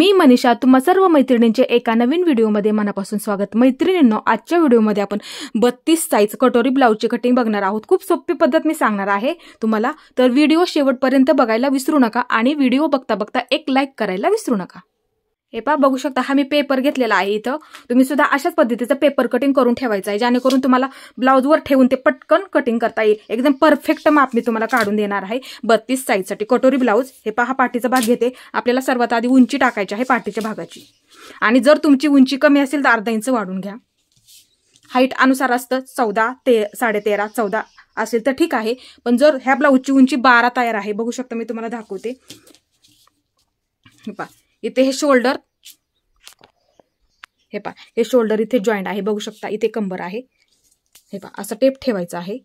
मी मनीषा, तुम्हा सर्व मैत्रिणींचे एका नवीन व्हिडिओमध्ये मनापासून स्वागत। मैत्रिणींनो, आजच्या व्हिडिओमध्ये आपण 32 साइज कटोरी ब्लाउजची कटिंग बघणार आहोत। खूप सोपी पद्धत मी सांगणार आहे तुम्हाला, तर व्हिडिओ शेवटपर्यंत बघायला विसरू नका आणि व्हिडिओ बघता बघता एक लाईक करायला विसरू नका। हे पहा, बघू शकता हा मी पेपर घेतलेला आहे। इथं तुम्ही सुद्धा अशाच पद्धतीचं पेपर कटिंग करून ठेवायचं आहे, जेणेकरून तुम्हाला ब्लाउजवर ठेवून ते पटकन कटिंग करता येईल। एकदम परफेक्ट माप मी तुम्हाला काढून देणार आहे 32 साइजसाठी कटोरी ब्लाउज। हे पहा, पाठीचा भाग घेते। आपल्याला सर्वात आधी उंची टाकायची आहे पाठीच्या भागाची, आणि जर तुमची उंची कमी असेल तर अर्धा इंच वाढून घ्या। हाईट अनुसार असतं 14, 13.5, 14 असेल तर ठीक आहे, पण जर ह्या ब्लाउजची उंची 12 तयार आहे, बघू शकता मी तुम्हाला दाखवते। हे पहा, इथे हे शोल्डर, हे पहा हे शोल्डर इथे जॉईंट आहे, बघू शकता इथे कंबर आहे। हे पहा असं टेप ठेवायचं आहे।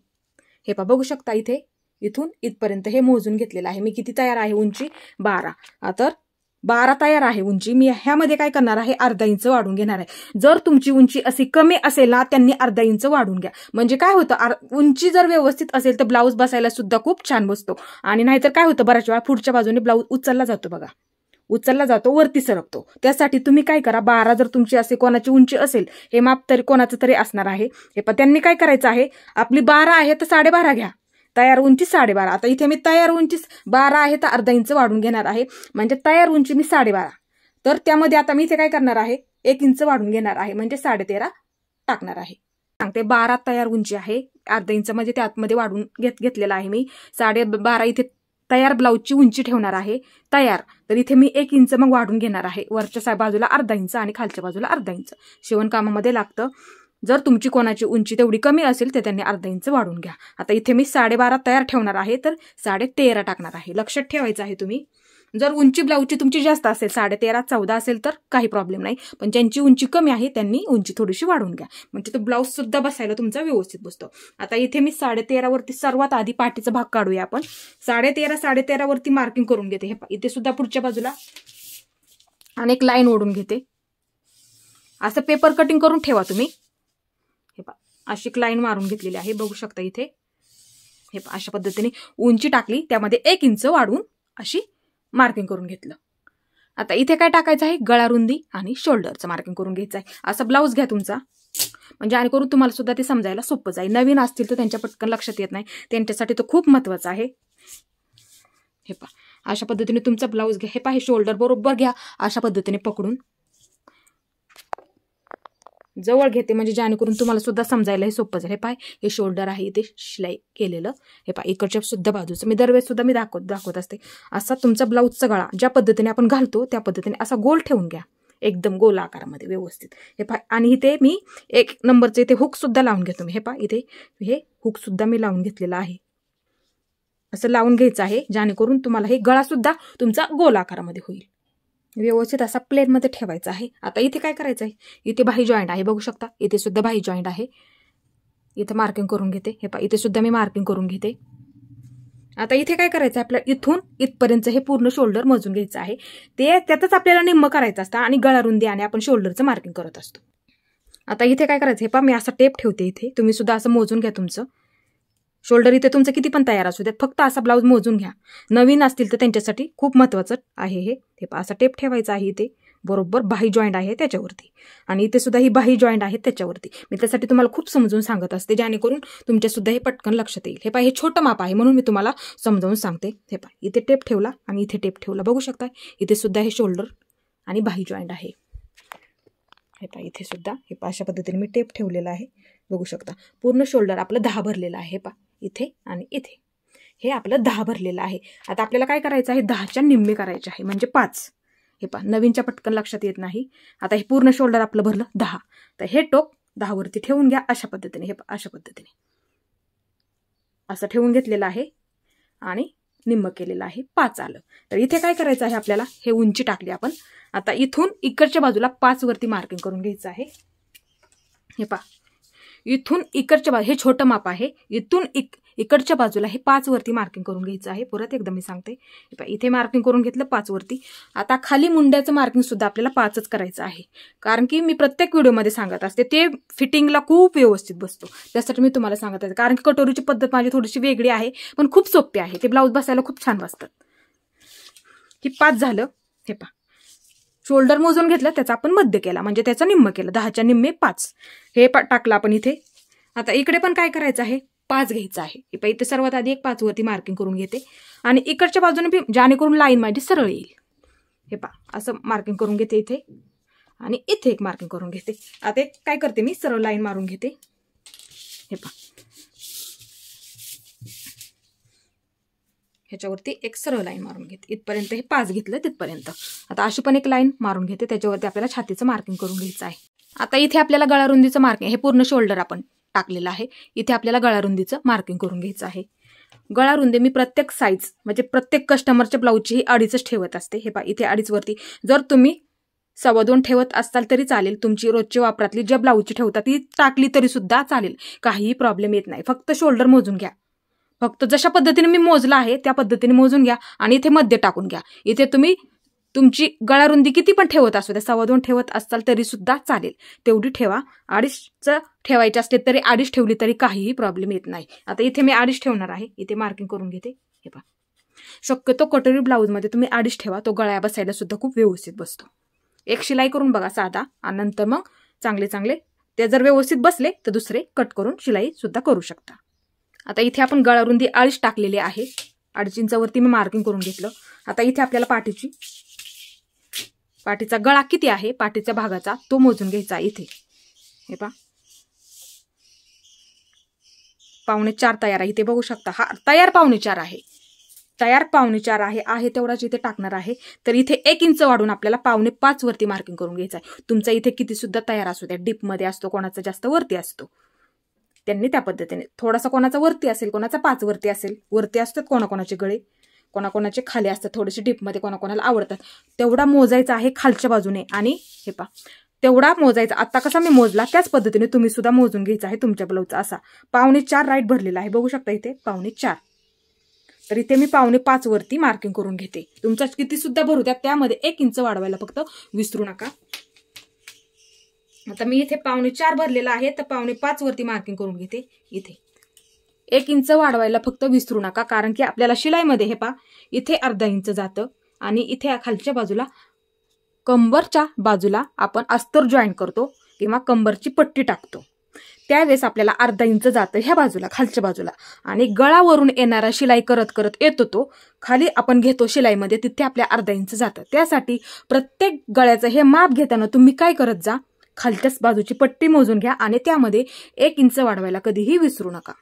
हे पहा बघू शकता इथे इथून इथपर्यंत हे मोजून घेतलेलं आहे मी। किती तयार आहे उंची? 12। तर 12 तयार आहे उंची। मी ह्यामध्ये काय करणार आहे, अर्धा इंच वाढून घेणार आहे। जर तुमची उंची अशी कमी असेल ना, त्यांनी अर्धा इंच वाढून घ्या। म्हणजे काय होतं, उंची जर व्यवस्थित असेल तर ब्लाऊज बसायला सुद्धा खूप छान बसतो। आणि नाहीतर काय होतं, बऱ्याच वेळा पुढच्या बाजूने ब्लाऊज उचलला जातो, बघा उचलला जातो, वरती सरकतो। त्यासाठी तुम्ही काय करा, 12 जर तुमची असे कोणाची उंची असेल, हे माप तरी कोणाचं तरी असणार आहे। हे पण त्यांनी काय करायचं आहे, आपली 12 आहे तर 12.5 घ्या, तयार उंची 12.5। आता इथे मी तयार उंची 12 आहे तर अर्धा इंच वाढून घेणार आहे, म्हणजे तयार उंची मी 12.5। तर त्यामध्ये आता मी इथे काय करणार आहे, 1 इंच वाढून घेणार आहे, म्हणजे 13.5 टाकणार आहे। सांगते 12 तयार उंची आहे, अर्धा इंच म्हणजे त्यामध्ये वाढून घेतलेला आहे मी। 12.5 इथे तयार ब्लाऊजची उंची ठेवणार आहे तयार, तर इथे मी 1 इंच मग वाढून घेणार आहे। वरच्या बाजूला अर्धा इंच आणि खालच्या बाजूला अर्धा इंच शिवणकामामध्ये लागतं। जर तुमची कोणाची उंची तेवढी कमी असेल तर त्यांनी अर्धा इंच वाढून घ्या। आता इथे मी 12.5 तयार ठेवणार आहे, तर 13.5 टाकणार आहे। लक्षात ठेवायचं आहे तुम्ही, जर उंची ब्लाऊजची तुमची जास्त असेल 13.5, 14 असेल तर काही प्रॉब्लेम नाही, पण ज्यांची उंची कमी आहे त्यांनी उंची थोडीशी वाढून घ्या, म्हणजे तो ब्लाऊज सुद्धा बसायला तुमचा व्यवस्थित बसतो। आता इथे मी 13.5 वरती सर्वात आधी पाठीचा भाग काढूया आपण। 13.5 वरती मार्किंग करून घेते। हे इथे सुद्धा पुढच्या बाजूला आणि एक लाईन ओढून घेते। असं पेपर कटिंग करून ठेवा तुम्ही। हे पहा अशी एक लाईन मारून घेतलेली आहे, बघू शकता इथे। हे पहा अशा पद्धतीने उंची टाकली, त्यामध्ये 1 इंच वाढून अशी मार्किंग करून घेतलं। आता इथे काय टाकायचं आहे, गळा रुंदी आणि शोल्डरचं मार्किंग करून घ्यायचं आहे। असं ब्लाऊज घ्या तुमचा, म्हणजे आणि करून तुम्हाला सुद्धा ते समजायला सोपं जाईल। नवीन असतील तर त्यांच्या पटकन लक्षात येत नाही, त्यांच्यासाठी तो खूप महत्वाचा आहे। हे पहा अशा पद्धतीने तुमचा ब्लाऊज घ्या। हे पहा हे शोल्डर बरोबर घ्या, अशा पद्धतीने पकडून जवळ घेते, म्हणजे जेणेकरून तुम्हाला सुद्धा समजायला हे सोपं जाईल। हे पाय हे शोल्डर आहे, इथे शिलाई केलेलं। हे पाय इकडच्या सुद्धा बाजूचं मी दरवेळेस सुद्धा मी दाखवत असते। असा तुमचा ब्लाऊजचा गळा ज्या पद्धतीने आपण घालतो त्या पद्धतीने असा गोल ठेवून घ्या, एकदम गोल आकारामध्ये व्यवस्थित। हे पाय, आणि इथे मी 1 नंबरचे इथे हुक सुद्धा लावून घेतो मी। हे पाय इथे हे हुक सुद्धा मी लावून घेतलेलं आहे, असं लावून घ्यायचं आहे, जेणेकरून तुम्हाला हे गळा सुद्धा तुमचा गोल आकारामध्ये होईल। व्यवस्थित असा प्लेन मध्ये ठेवायचा आहे। आता इथे काय करायचं आहे, इथे बाही जॉईंट आहे, बघू शकता इथे सुद्धा बाही जॉईंट आहे। इथे मार्किंग करून घेते। हे पहा इथे सुद्धा मी मार्किंग करून घेते। आता इथे काय करायचं आहे, आपल्याला इथून इथपर्यंत हे पूर्ण शोल्डर मोजून घ्यायचं आहे। ते त्यातच आपल्याला निम्म करायचं असतं, आणि गळा रुंदी आणि आपण शोल्डरचं मार्किंग करत असतो। आता इथे काय करायचं, हे पहा मी असा टेप ठेवते इथे, तुम्ही सुद्धा असं मोजून घ्या तुमचं शोल्डर। इथे तुमचं किती पण तयार असू द्यात, फक्त असा ब्लाऊज मोजून घ्या। नवीन असतील तर त्यांच्यासाठी खूप महत्वाचं आहे हे। हे पहा असा टेप ठेवायचा आहे इथे, बरोबर बाही जॉईंट आहे त्याच्यावरती, आणि इथे सुद्धा ही बाही जॉईंट आहे त्याच्यावरती। मी त्यासाठी तुम्हाला खूप समजून सांगत असते, जेणेकरून तुमच्या सुद्धा हे पटकन लक्षात येईल। हे पहा हे छोटं माप आहे म्हणून मी तुम्हाला समजावून सांगते। हे पहा इथे टेप ठेवला आणि इथे टेप ठेवला, बघू शकता इथे सुद्धा हे शोल्डर आणि बाही जॉईंट आहे। हे पहा इथे सुद्धा हे पहा अशा पद्धतीने मी टेप ठेवलेला आहे, बघू शकता पूर्ण शोल्डर आपलं 10 भरलेलं आहे। हे पहा इथे आणि इथे हे आपलं 10 भरलेलं आहे। आता आपल्याला काय करायचं आहे, 10च्या निम्मे करायचे आहे, म्हणजे 5। हे पहा नवीनच्या पटकन लक्षात येत नाही। आता हे पूर्ण शोल्डर आपलं भरलं 10, तर हे टोक 10 वरती ठेवून घ्या अशा पद्धतीने। हे पहा अशा पद्धतीने असं ठेवून घेतलेलं आहे आणि निम्म केलेलं आहे, 5 आलं। तर इथे काय करायचं आहे, आपल्याला हे उंची टाकली आपण। आता इथून इकडच्या बाजूला 5 वरती मार्किंग करून घ्यायचं आहे। हे पहा इथून इकडच्या बाजू, हे छोटं माप आहे, इथून इकडच्या बाजूला हे 5 वरती मार्किंग करून घ्यायचं आहे। परत एकदा मी सांगते, इथे मार्किंग करून घेतलं 5 वरती। आता खाली मुंड्याचं मार्किंग सुद्धा आपल्याला 5च करायचं आहे, कारण की मी प्रत्येक व्हिडिओमध्ये सांगत असते ते फिटिंगला खूप व्यवस्थित बसतो, त्यासाठी मी तुम्हाला सांगत आहे। कारण की कटोरीची पद्धत माझी थोडीशी वेगळी आहे, पण खूप सोपी आहे, ते ब्लाऊज बसायला खूप छान बसतात। की 5 झालं। हे पहा शोल्डर मोजून घेतलं, त्याचा आपण मध्य केला, म्हणजे त्याचा निम्म केलं, 10च्या निम्मे 5 हे टाकलं आपण इथे. आता इकडे पण काय करायचं आहे, 5 घ्यायचं आहे. इथे सर्वात आधी एक 5 वरती मार्किंग करून घेते आणि इकडच्या बाजूने जेणेकरून लाईन माझी सरळ येईल. हे पहा असं मार्किंग करून घेते इथे आणि इथे एक मार्किंग करून घेते. आता एक काय करते मी, सरळ लाईन मारून घेते. हे पहा ह्याच्यावरती एक सरळ लाईन मारून घेते. इथपर्यंत हे 5 घेतलं तिथपर्यंत. आता अशी पण एक लाईन मारून घेते, त्याच्यावरती आपल्याला छातीचं मार्किंग करून घ्यायचं आहे. आता इथे आपल्याला गळारुंदीचं मार्किंग, हे पूर्ण शोल्डर आपण टाकलेलं आहे, इथे आपल्याला गळारुंदीचं मार्किंग करून घ्यायचं आहे. गळारुंदी मी प्रत्येक साईज म्हणजे प्रत्येक कस्टमरच्या ब्लाऊजची ही 2.5 ठेवत असते. हे पहा इथे 2.5 वरती जर तुम्ही 2.25 ठेवत असाल तरी चालेल. तुमची रोजची वापरातली ज्या ब्लाऊजची ठेवता ती टाकली तरी सुद्धा चालेल, काहीही प्रॉब्लेम येत नाही. फक्त शोल्डर मोजून घ्या, फक्त जशा पद्धतीने मी मोजला आहे त्या पद्धतीने मोजून घ्या आणि इथे मध्य टाकून घ्या. इथे तुम्ही तुमची गळारुंदी किती पण ठेवत असू द्या, 2.25 ठेवत असाल तरी सुद्धा चालेल, तेवढी ठेवा. 2.5 ठेवायचे असले तरी 2.5 ठेवली तरी काहीही प्रॉब्लेम येत नाही. आता इथे मी 2.5 ठेवणार आहे, इथे मार्किंग करून घेते. हे पहा शक्यतो कटोरी ब्लाऊजमध्ये तुम्ही 2.5 ठेवा, तो गळ्या बसायला सुद्धा खूप व्यवस्थित बसतो. एक शिलाई करून बघा साधा, आणि नंतर मग चांगले ते जर व्यवस्थित बसले तर दुसरे कट करून शिलाई सुद्धा करू शकता. आता इथे आपण गळारुंदी 2.5 टाकलेली आहे, 2.5 इंचावरती मी मार्किंग करून घेतलं. आता इथे आपल्याला पाठीचा गळा किती आहे, पाठीच्या भागाचा तो मोजून घ्यायचा इथे. हे पहा 4.25 तयार आहे, इथे बघू शकता. हा तयार 4.25 आहे, तयार 4.25 आहे तेवढाच इथे टाकणार आहे. तर इथे 1 इंच वाढून आपल्याला 4.25 वरती मार्किंग करून घ्यायचं आहे. तुमचा इथे किती सुद्धा तयार असू द्या, डीपमध्ये असतो, कोणाचा जास्त वरती असतो, त्यांनी त्या पद्धतीने थोडासा कोणाचा वरती असेल, कोणाचा 5 वरती असेल, वरती असतात कोणाकोणाचे गळे, कोणाकोणाचे खाली असतात, थोडेसे डीपमध्ये कोणाकोणाला आवडतात. तेवढा मोजायचा आहे खालच्या बाजूने आणि हे पहा तेवढा मोजायचा. आता कसा मी मोजला त्याच पद्धतीने तुम्ही सुद्धा मोजून घ्यायचा आहे तुमच्या ब्लाऊजचा. असा 4.25 राईट भरलेला आहे, बघू शकता इथे 4.25. तर इथे मी 4.25 वरती मार्किंग करून घेते. तुमचा किती सुद्धा भरू द्या, त्यामध्ये 1 इंच वाढवायला फक्त विसरू नका. आता मी इथे 4.25 भरलेला आहे, तर 4.25 वरती मार्किंग करून घेते. इथे 1 इंच वाढवायला फक्त विसरू नका, कारण की आपल्याला शिलाईमध्ये हे पहा इथे अर्धा इंच जातं आणि इथे खालच्या बाजूला कंबरच्या बाजूला आपण अस्तर जॉईन करतो किंवा कंबरची पट्टी टाकतो, त्यावेळेस आपल्याला अर्धा इंच जातं ह्या बाजूला, खालच्या बाजूला. आणि गळावरून येणारा शिलाई करत करत येतो तो खाली आपण घेतो शिलाईमध्ये, तिथे आपल्या अर्धा इंच जातं. त्यासाठी प्रत्येक गळ्याचं हे माप घेताना तुम्ही काय करत जा, खालच्याच बाजूची पट्टी मोजून घ्या आणि त्यामध्ये 1 इंच वाढवायला कधीही विसरू नका.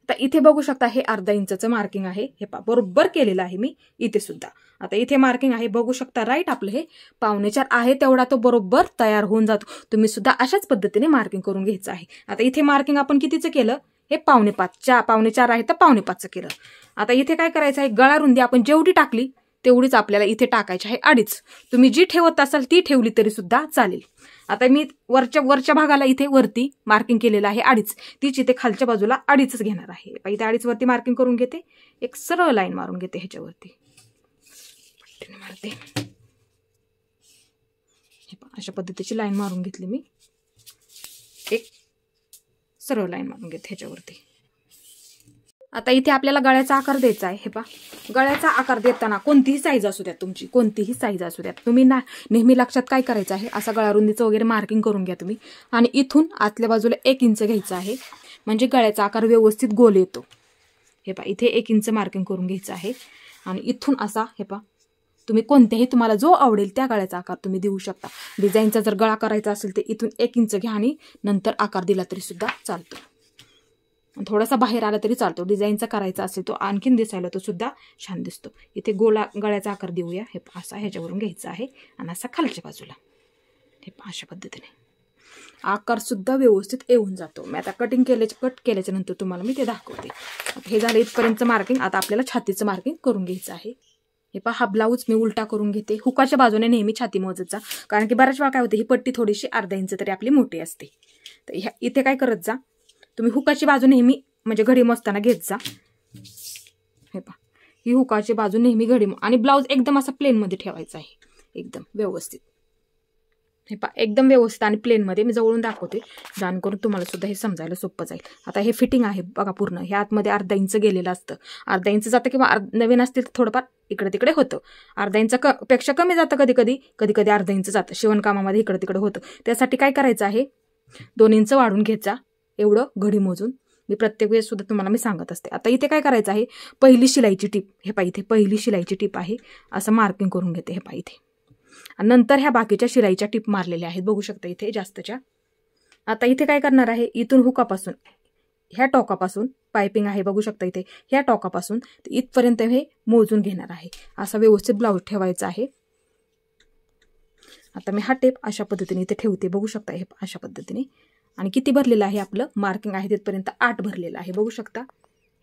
तर इथे बघू शकता हे अर्धा इंचाचं मार्किंग आहे, हे पहा बरोबर केलेलं आहे मी इथे सुद्धा. आता इथे मार्किंग आहे, बघू शकता राईट आपलं हे 4.25 आहे, तेवढा तो बरोबर तयार होऊन जातो. तुम्ही सुद्धा अशाच पद्धतीने मार्किंग करून घ्यायचं आहे. आता इथे मार्किंग आपण कितीचं केलं, हे 4.25 आहे तर 4.25 केलं. आता इथे काय करायचं आहे, गळारुंदी आपण जेवढी टाकली तेवढीच आपल्याला इथे टाकायची आहे 2.5. तुम्ही जी ठेवत असाल ती ठेवली तरी सुद्धा चालेल. आता मी वरच्या भागाला इथे वरती मार्किंग केलेलं आहे 2.5, तीच इथे खालच्या बाजूला 2.5 घेणार आहे. इथे 2.5 वरती मार्किंग करून घेते, एक सरळ लाईन मारून घेते ह्याच्यावरती मारते. अशा पद्धतीची लाईन मारून घेतली मी, एक सरळ लाईन मारून घेते ह्याच्यावरती. आता इथे आपल्याला गळ्याचा आकार द्यायचा आहे. हे पहा गळ्याचा आकार देताना कोणतीही साईज असू द्या, तुमची कोणतीही साईज असू द्या, तुम्ही नेहमी लक्षात काय करायचं आहे, असा गळारुंदीचं वगैरे मार्किंग करून घ्या तुम्ही. आणि इथून आतल्या बाजूला 1 इंच घ्यायचं आहे, म्हणजे गळ्याचा आकार व्यवस्थित गोल येतो. हे पहा इथे 1 इंच मार्किंग करून घ्यायचं आहे आणि इथून असा हे पहा तुम्ही कोणत्याही तुम्हाला जो आवडेल त्या गळ्याचा आकार तुम्ही देऊ शकता. डिझाईनचा जर गळा करायचा असेल तर इथून 1 इंच घ्या आणि नंतर आकार दिला तरी सुद्धा चालतो. थोडासा बाहेर आला तरी चालतो. डिझाईनचा करायचा असेल तो आणखीन दिसायला तो सुद्धा छान दिसतो. इथे गळ्याचा आकार देऊया. हे असा ह्याच्यावरून घ्यायचा आहे आणि असा खालच्या बाजूला हे अशा पद्धतीने आकार सुद्धा व्यवस्थित येऊन जातो. मी आता कट केल्याच्या नंतर तुम्हाला मी ते दाखवते. हे झालं इथपर्यंत मार्किंग. आता आपल्याला छातीचं मार्किंग करून घ्यायचं आहे. हे पहा हा ब्लाऊज मी उलटा करून घेते. हुकाच्या बाजूने नेहमी छाती मोजत जा, कारण की बऱ्याच वेळा काय होते ही पट्टी थोडीशी अर्धा इंच तरी आपली मोठी असते. तर इथे काय करत जा तुम्ही, हुकाची बाजू नेहमी म्हणजे घडी मोजताना घेत जा. हे पहा ही हुकाची बाजू नेहमी घडी आणि ब्लाऊज एकदम असा प्लेन मध्ये ठेवायचा आहे, एकदम व्यवस्थित. हे पहा एकदम व्यवस्थित आणि प्लेनमध्ये मी जवळून दाखवते, जेणेकरून तुम्हाला सुद्धा हे समजायला सोपं जाईल. आता हे फिटिंग आहे बघा पूर्ण, हे आतमध्ये अर्धा इंच गेलेलं असतं, अर्धा इंच जातं किंवा नवीन असतील तर थोडंफार इकडे तिकडे होतं, अर्धा इंच पेक्षा कमी जातं कधी कधी अर्धा इंच जातं शिवणकामामध्ये, इकडे तिकडे होतं. त्यासाठी काय करायचं आहे, 2 इंच वाढून घ्यायचा, एवढं घडी मोजून. मी प्रत्येक वेळेस सुद्धा तुम्हाला मी सांगत असते. आता इथे काय करायचं आहे, पहिली शिलाईची टीप, हे पहा इथे पहिली शिलाईची टीप आहे, असं मार्किंग करून घेते. हे पहा इथे, आणि नंतर ह्या बाकीच्या शिलाईच्या टीप मारलेल्या आहेत, बघू शकता इथे जास्तच्या. आता इथे काय करणार आहे, इथून हुकापासून ह्या टोकापासून पायपिंग आहे, बघू शकता इथे, ह्या टोकापासून इथपर्यंत हे मोजून घेणार आहे. असा व्यवस्थित ब्लाऊज ठेवायचा आहे. आता मी हा टेप अशा पद्धतीने इथे ठेवते, बघू शकता हे अशा पद्धतीने. आणि किती भरलेलं आहे आपलं मार्किंग आहे तिथपर्यंत 8 भरलेलं आहे, बघू शकता.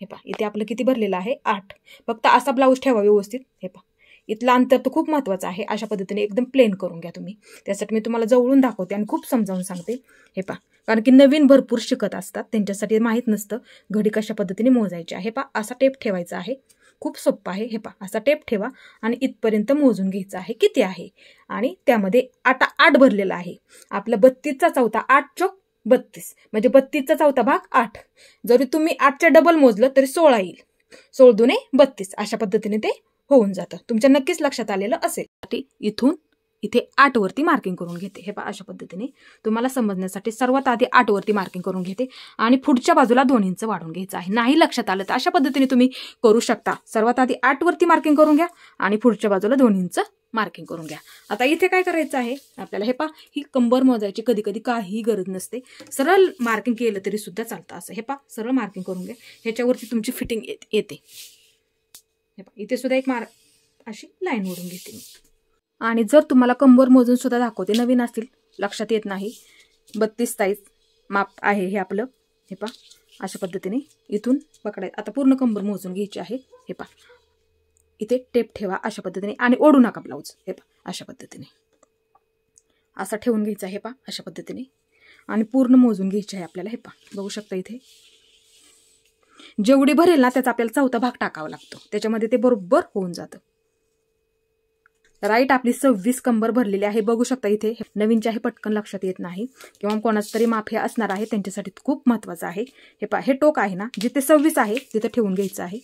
हे पहा इथे आपलं किती भरलेलं आहे, 8. फक्त असा ब्लाऊज ठेवा व्यवस्थित. हे पहा इथलं अंतर तर खूप महत्त्वाचं आहे. अशा पद्धतीने एकदम प्लेन करून घ्या तुम्ही. त्यासाठी मी तुम्हाला जवळून दाखवते आणि खूप समजावून सांगते. हे पहा, कारण की नवीन भरपूर शिकत असतात, त्यांच्यासाठी माहीत नसतं घडी कशा पद्धतीने मोजायची आहे. पहा असा टेप ठेवायचा आहे, खूप सोपं आहे. हे पहा असा टेप ठेवा आणि इथपर्यंत मोजून घ्यायचं आहे किती आहे. आणि त्यामध्ये आता 8 भरलेला आहे. आपला 32चा चौथा 8 चोक 32, म्हणजे 32चा चौथा भाग 8. जरी तुम्ही 8च्या डबल मोजलं तरी 16 येईल. 16 दुने 32, अशा पद्धतीने ते होऊन जातं. तुमच्या नक्कीच लक्षात आलेलं असेल. इथून इथे 8 वरती मार्किंग करून घेते. हे पहा अशा पद्धतीने तुम्हाला समजण्यासाठी सर्वात आधी 8 वरती मार्किंग करून घेते आणि पुढच्या बाजूला 2 इंच वाढून घ्यायचं आहे. नाही लक्षात आलं तर अशा पद्धतीने तुम्ही करू शकता. सर्वात आधी 8 वरती मार्किंग करून घ्या आणि पुढच्या बाजूला 2 इंच मार्किंग करून घ्या. आता इथे काय करायचं आहे आपल्याला, हे पहा ही कंबर मोजायची कधी कधी काही गरज नसते, सरळ मार्किंग केलं तरी सुद्धा चालतं. असं हे पहा सरळ मार्किंग करून घ्या, ह्याच्यावरती तुमची फिटिंग येते. इथे सुद्धा एक अशी लाईन ओढून घेते मी. आणि जर तुम्हाला कंबर मोजून सुद्धा दाखवते, नवीन असतील लक्षात येत नाही, 32 साईज माप आहे हे आपलं. हे पहा अशा पद्धतीने इथून पकडायचं. आता पूर्ण कंबर मोजून घ्यायची आहे. हे पहा इथे टेप ठेवा अशा पद्धतीने आणि ओढू नका ब्लाऊज. हे पहा अशा पद्धतीने असा ठेवून घ्यायचा. हे पहा अशा पद्धतीने आणि पूर्ण मोजून घ्यायची आहे आपल्याला. हे पहा बघू शकता इथे जेवढी भरेल ना त्याचा आपल्याला चौथा भाग टाकावा लागतो, त्याच्यामध्ये ते बरोबर होऊन जातं. राईट आपली 26 कंबर भरलेली आहे, बघू शकता इथे. नवीनच्या हे पटकन लक्षात येत नाही किंवा कोणाच तरी माप हे असणार आहे, त्यांच्यासाठी खूप महत्वाचं आहे. हे पहा हे टोक आहे ना, जिथे 26 आहे तिथे ठेवून घ्यायचं आहे.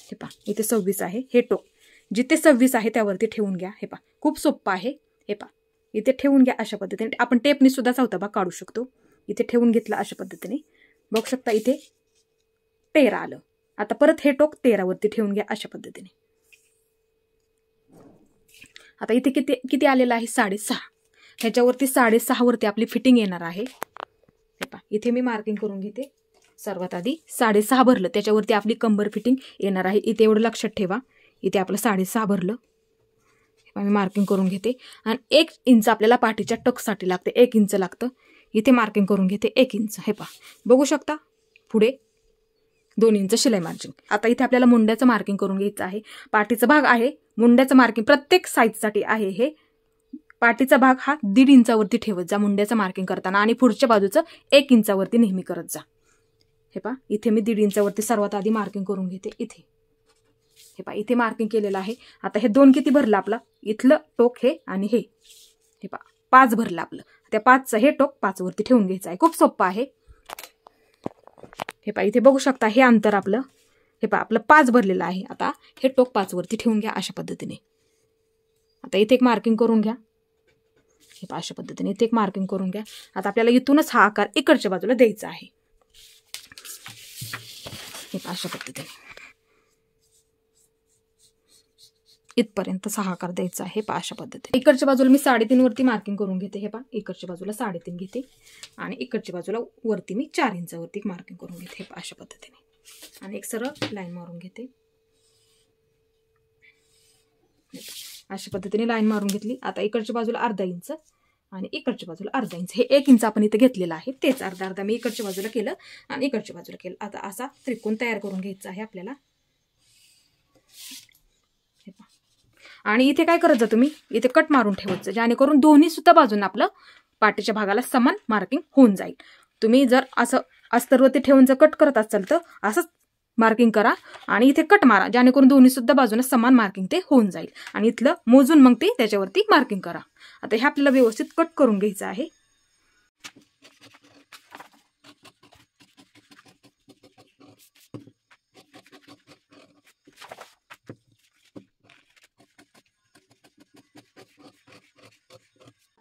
हे पहा इथे 26 आहे, हे टोक जिथे 26 आहे त्यावरती ठेवून घ्या. हे पहा खूप सोपं आहे. हे पहा इथे ठेवून घ्या अशा पद्धतीने. आपण टेपनी सुद्धा चौथा भाग काढू शकतो. इथे ठेवून घेतला अशा पद्धतीने, बघू शकता इथे 13 आलं. आता परत हे टोक 13 वरती ठेवून घ्या अशा पद्धतीने. आता इथे किती आलेलं आहे, 6.5. ह्याच्यावरती 6.5 वरती आपली फिटिंग येणार आहे. हे पहा इथे मी मार्किंग करून घेते. सर्वात आधी 6.5 भरलं, त्याच्यावरती आपली कंबर फिटिंग येणार आहे. इथे एवढं लक्षात ठेवा, इथे आपलं 6.5 भरलं. मी मार्किंग करून घेते आणि 1 इंच आपल्याला पाठीच्या टक्ससाठी लागते, 1 इंच लागतं. इथे मार्किंग करून घेते 1 इंच. हे पहा बघू शकता पुढे 2 इंच शिलाई मार्जिन. आता इथे आपल्याला मुंड्याचं मार्किंग करून घ्यायचं आहे. पाठीचा भाग आहे, मुंड्याचं मार्किंग प्रत्येक साईजसाठी आहे. हे पाठीचा भाग हा 1.5 इंचावरती ठेवत जा मुंड्याचं मार्किंग करताना आणि पुढच्या बाजूचं 1 इंचावरती नेहमी करत जा. हे पहा इथे मी 1.5 इंचावरती सर्वात आधी मार्किंग करून घेते. इथे हे पहा इथे मार्किंग केलेलं आहे. आता हे 2 किती भरलं आपला, इथलं टोक हे आणि हे पहा 5 भरलं आपलं. त्या 5चं हे टोक 5 वरती ठेवून घ्यायचं आहे. खूप सोपं आहे. हे पहा इथे बघू शकता हे अंतर आपलं, हे पहा आपलं 5 भरलेलं आहे. आता हे टोक 5 वरती ठेवून घ्या अशा पद्धतीने. आता इथे एक मार्किंग करून घ्या. हे पहा अशा पद्धतीने इथे एक मार्किंग करून घ्या. आता आपल्याला इथूनच हा आकार इकडच्या बाजूला द्यायचा आहे. हे पहा अशा पद्धतीने इथपर्यंत 6 आकार द्यायचा आहे. पहा अशा पद्धतीने इकडच्या बाजूला मी 3.5 वरती मार्किंग करून घेते. हे पहा इकडच्या बाजूला 3.5 घेते आणि इकडच्या बाजूला वरती मी 4 इंचावरती मार्किंग करून घेते. हे पहा अशा पद्धतीने आणि एक सरळ लाईन मारून घेते. अशा पद्धतीने लाईन मारून घेतली. आता इकडच्या बाजूला अर्धा इंच आणि इकडच्या बाजूला अर्धा इंच, हे 1 इंच आपण इथे घेतलेलं आहे, तेच अर्धा मी इकडच्या बाजूला केलं आणि इकडच्या बाजूला केलं. आता असा त्रिकोण तयार करून घ्यायचा आहे आपल्याला. आणि इथे काय करत जा तुम्ही, इथे कट मारून ठेवायचं, जेणेकरून दोन्ही सुद्धा बाजून आपलं पाठीच्या भागाला समान मार्किंग होऊन जाईल. तुम्ही जर असं अस्तरवरती ठेवून जर कट करत असाल तर असंच मार्किंग करा आणि इथे कट मारा, जेणेकरून दोन्ही सुद्धा बाजूने समान मार्किंग ते होऊन जाईल. आणि इथलं मोजून मग ते त्याच्यावरती मार्किंग करा. आता हे आपल्याला व्यवस्थित कट करून घ्यायचं आहे.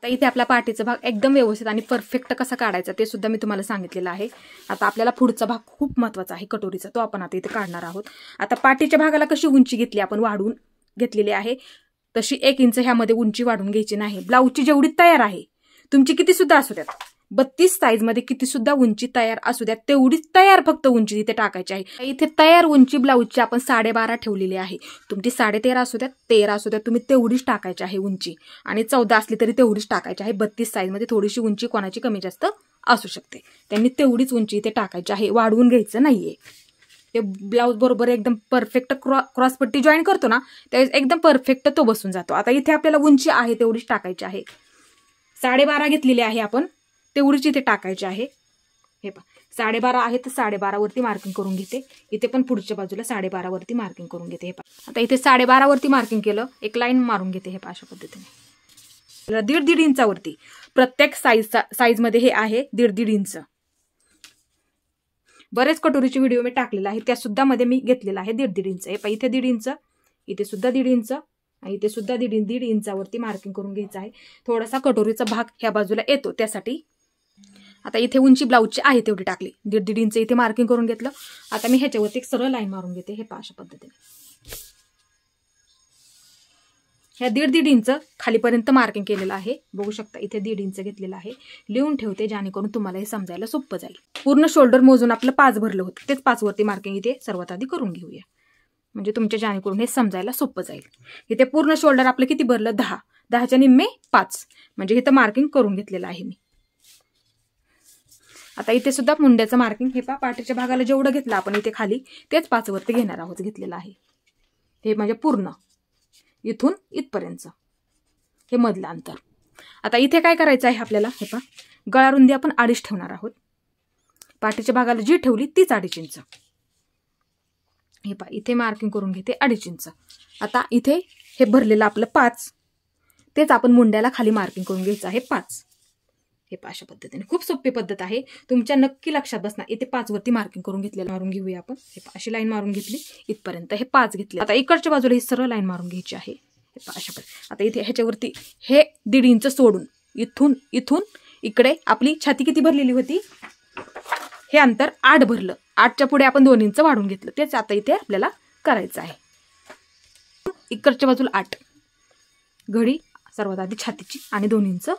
आता इथे आपला पाठीचा भाग एकदम व्यवस्थित आणि परफेक्ट कसा काढायचा ते सुद्धा मी तुम्हाला सांगितलेलं आहे. आता आपल्याला पुढचा भाग खूप महत्त्वाचा आहे कटोरीचा, तो आपण आता इथे काढणार आहोत. आता पाठीच्या भागाला कशी उंची घेतली आपण वाढवून घेतलेली आहे, तशी 1 इंच ह्यामध्ये उंची वाढून घ्यायची नाही. ब्लाऊजची जेवढी तयार आहे, तुमची किती सुद्धा असू द्यात, 32 साईजमध्ये किती सुद्धा उंची तयार असू द्यात, तेवढीच तयार फक्त उंची इथे टाकायची आहे. इथे तयार उंची ब्लाऊजची आपण 12.5 ठेवलेली आहे. तुमची 13.5 असू द्यात, 13 असू द्यात, तुम्ही तेवढीच टाकायची आहे उंची. आणि 14 असली तरी तेवढीच टाकायची आहे. 32 साईजमध्ये थोडीशी उंची कोणाची कमी जास्त असू शकते, त्यांनी तेवढीच उंची इथे टाकायची आहे, वाढवून घ्यायचं नाहीये. ते ब्लाऊज बरोबर एकदम परफेक्ट क्रॉसपट्टी जॉईन करतो ना, त्यावेळेस एकदम परफेक्ट तो बसून जातो. आता इथे आपल्याला उंची आहे तेवढीच टाकायची आहे. 12.5 घेतलेली आहे आपण, तेवढीच इथे टाकायची आहे. हे पहा 12.5 आहे तर 12.5 वरती मार्किंग करून घेते. इथे पण पुढच्या बाजूला 12.5 वरती मार्किंग करून घेते. हे पहा आता इथे 12.5 वरती मार्किंग केलं, एक लाईन मारून घेते. हे पहा अशा पद्धतीने 1.5 इंचावरती प्रत्येक साईजमध्ये हे आहे 1.5 इंच. बरेच कटोरीचे व्हिडिओ मी टाकलेला आहे, त्या सुद्धा मध्ये मी घेतलेला आहे 1.5 इंच. हे पहा इथे 1.5 इंच, इथे सुद्धा 1.5 इंच आणि इथे सुद्धा 1.5 इंचावरती मार्किंग करून घ्यायचं आहे. थोडासा कटोरीचा भाग ह्या बाजूला येतो त्यासाठी. आता इथे उंची ब्लाऊजची आहे तेवढी टाकली, 1.5 इंच इथे मार्किंग करून घेतलं. आता मी ह्याच्यावरती एक सरळ लाईन मारून घेते. हे पहा अशा पद्धतीने ह्या 1.5 इंच खालीपर्यंत मार्किंग केलेलं आहे. बघू शकता इथे 1.5 इंच घेतलेलं आहे. लिहून ठेवते जेणेकरून तुम्हाला हे समजायला सोपं जाईल. पूर्ण शोल्डर मोजून आपलं 5 भरलं होतं, तेच 5 वरती मार्किंग इथे सर्वात आधी करून घेऊया, म्हणजे तुमच्या जेणेकरून हे समजायला सोपं जाईल. इथे पूर्ण शोल्डर आपलं किती भरलं, 10. 10च्या निम्मे 5, म्हणजे इथं मार्किंग करून घेतलेलं आहे मी. आता इथे सुद्धा मुंड्याचं मार्किंग हे पहा, पाठीच्या भागाला जेवढं घेतलं आपण इथे खाली तेच 5 वरती घेणार आहोत, घेतलेलं आहे. हे म्हणजे पूर्ण इथून इथपर्यंत हे मधलं अंतर. आता इथे काय करायचं आहे आपल्याला, हे पहा गळा रुंदी आपण 2.5 ठेवणार आहोत. पाठीच्या भागाला जी ठेवली तीच 2.5 इंच. हे पहा इथे मार्किंग करून घेते 2.5 इंच. आता इथे हे भरलेलं आपलं 5, तेच आपण मुंड्याला खाली मार्किंग करून घ्यायचं आहे 5. हे पहा अशा पद्धतीने खूप सोपी पद्धत आहे, तुमच्या नक्की लक्षात बसणार. इथे 5 वरती मार्किंग करून घेतलेलं मारून घेऊया आपण. हे पहा अशी लाईन मारून घेतली इथपर्यंत, हे 5 घेतले. आता इकडच्या बाजूला ही सरळ लाईन मारून घ्यायची आहे. हे पहा अशा पद्धतीने. आता इथे ह्याच्यावरती हे 1.5 इंच सोडून इथून इकडे आपली छाती किती भरलेली होती, हे अंतर 8 भरलं. 8च्या पुढे आपण 2 इंच वाढून घेतलं, तेच आता इथे आपल्याला करायचं आहे. इकडच्या बाजूला 8 घडी सर्वात आधी छातीची आणि 2 इंच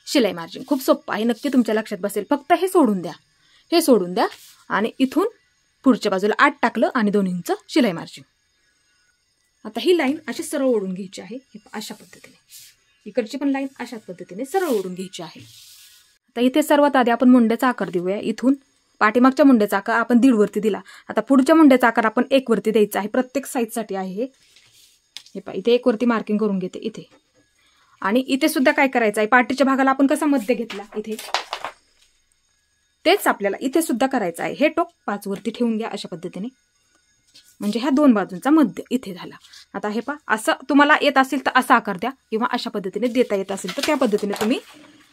शिलाई मार्जिन. खूप सोपं आहे, नक्की तुमच्या लक्षात बसेल. फक्त हे सोडून द्या आणि इथून पुढच्या बाजूला 8 टाकलं आणि 2 इंच शिलाई मार्जिन. आता ही लाईन अशी सरळ ओढून घ्यायची आहे. हे अशा पद्धतीने इकडची पण लाईन अशाच पद्धतीने सरळ ओढून घ्यायची आहे. आता इथे सर्वात आधी आपण मुंड्याचा आकार देऊया. इथून पाठीमागच्या मुंड्याचा आकार आपण 1.5 वरती दिला. आता पुढच्या मुंड्याचा आकार आपण 1 वरती द्यायचा आहे. प्रत्येक साईजसाठी आहे हे पहा. इथे 1 वरती मार्किंग करून घेते इथे. आणि इथे सुद्धा काय करायचं आहे, पाठीच्या भागाला आपण कसा मध्य घेतला इथे, तेच आपल्याला इथे सुद्धा करायचं आहे. हे टोक 5 वरती ठेवून घ्या अशा पद्धतीने, म्हणजे ह्या 2 बाजूंचा मध्य इथे झाला. आता हे पहा असं तुम्हाला येत असेल तर असा आकार द्या, किंवा अशा पद्धतीने देता येत असेल तर त्या पद्धतीने तुम्ही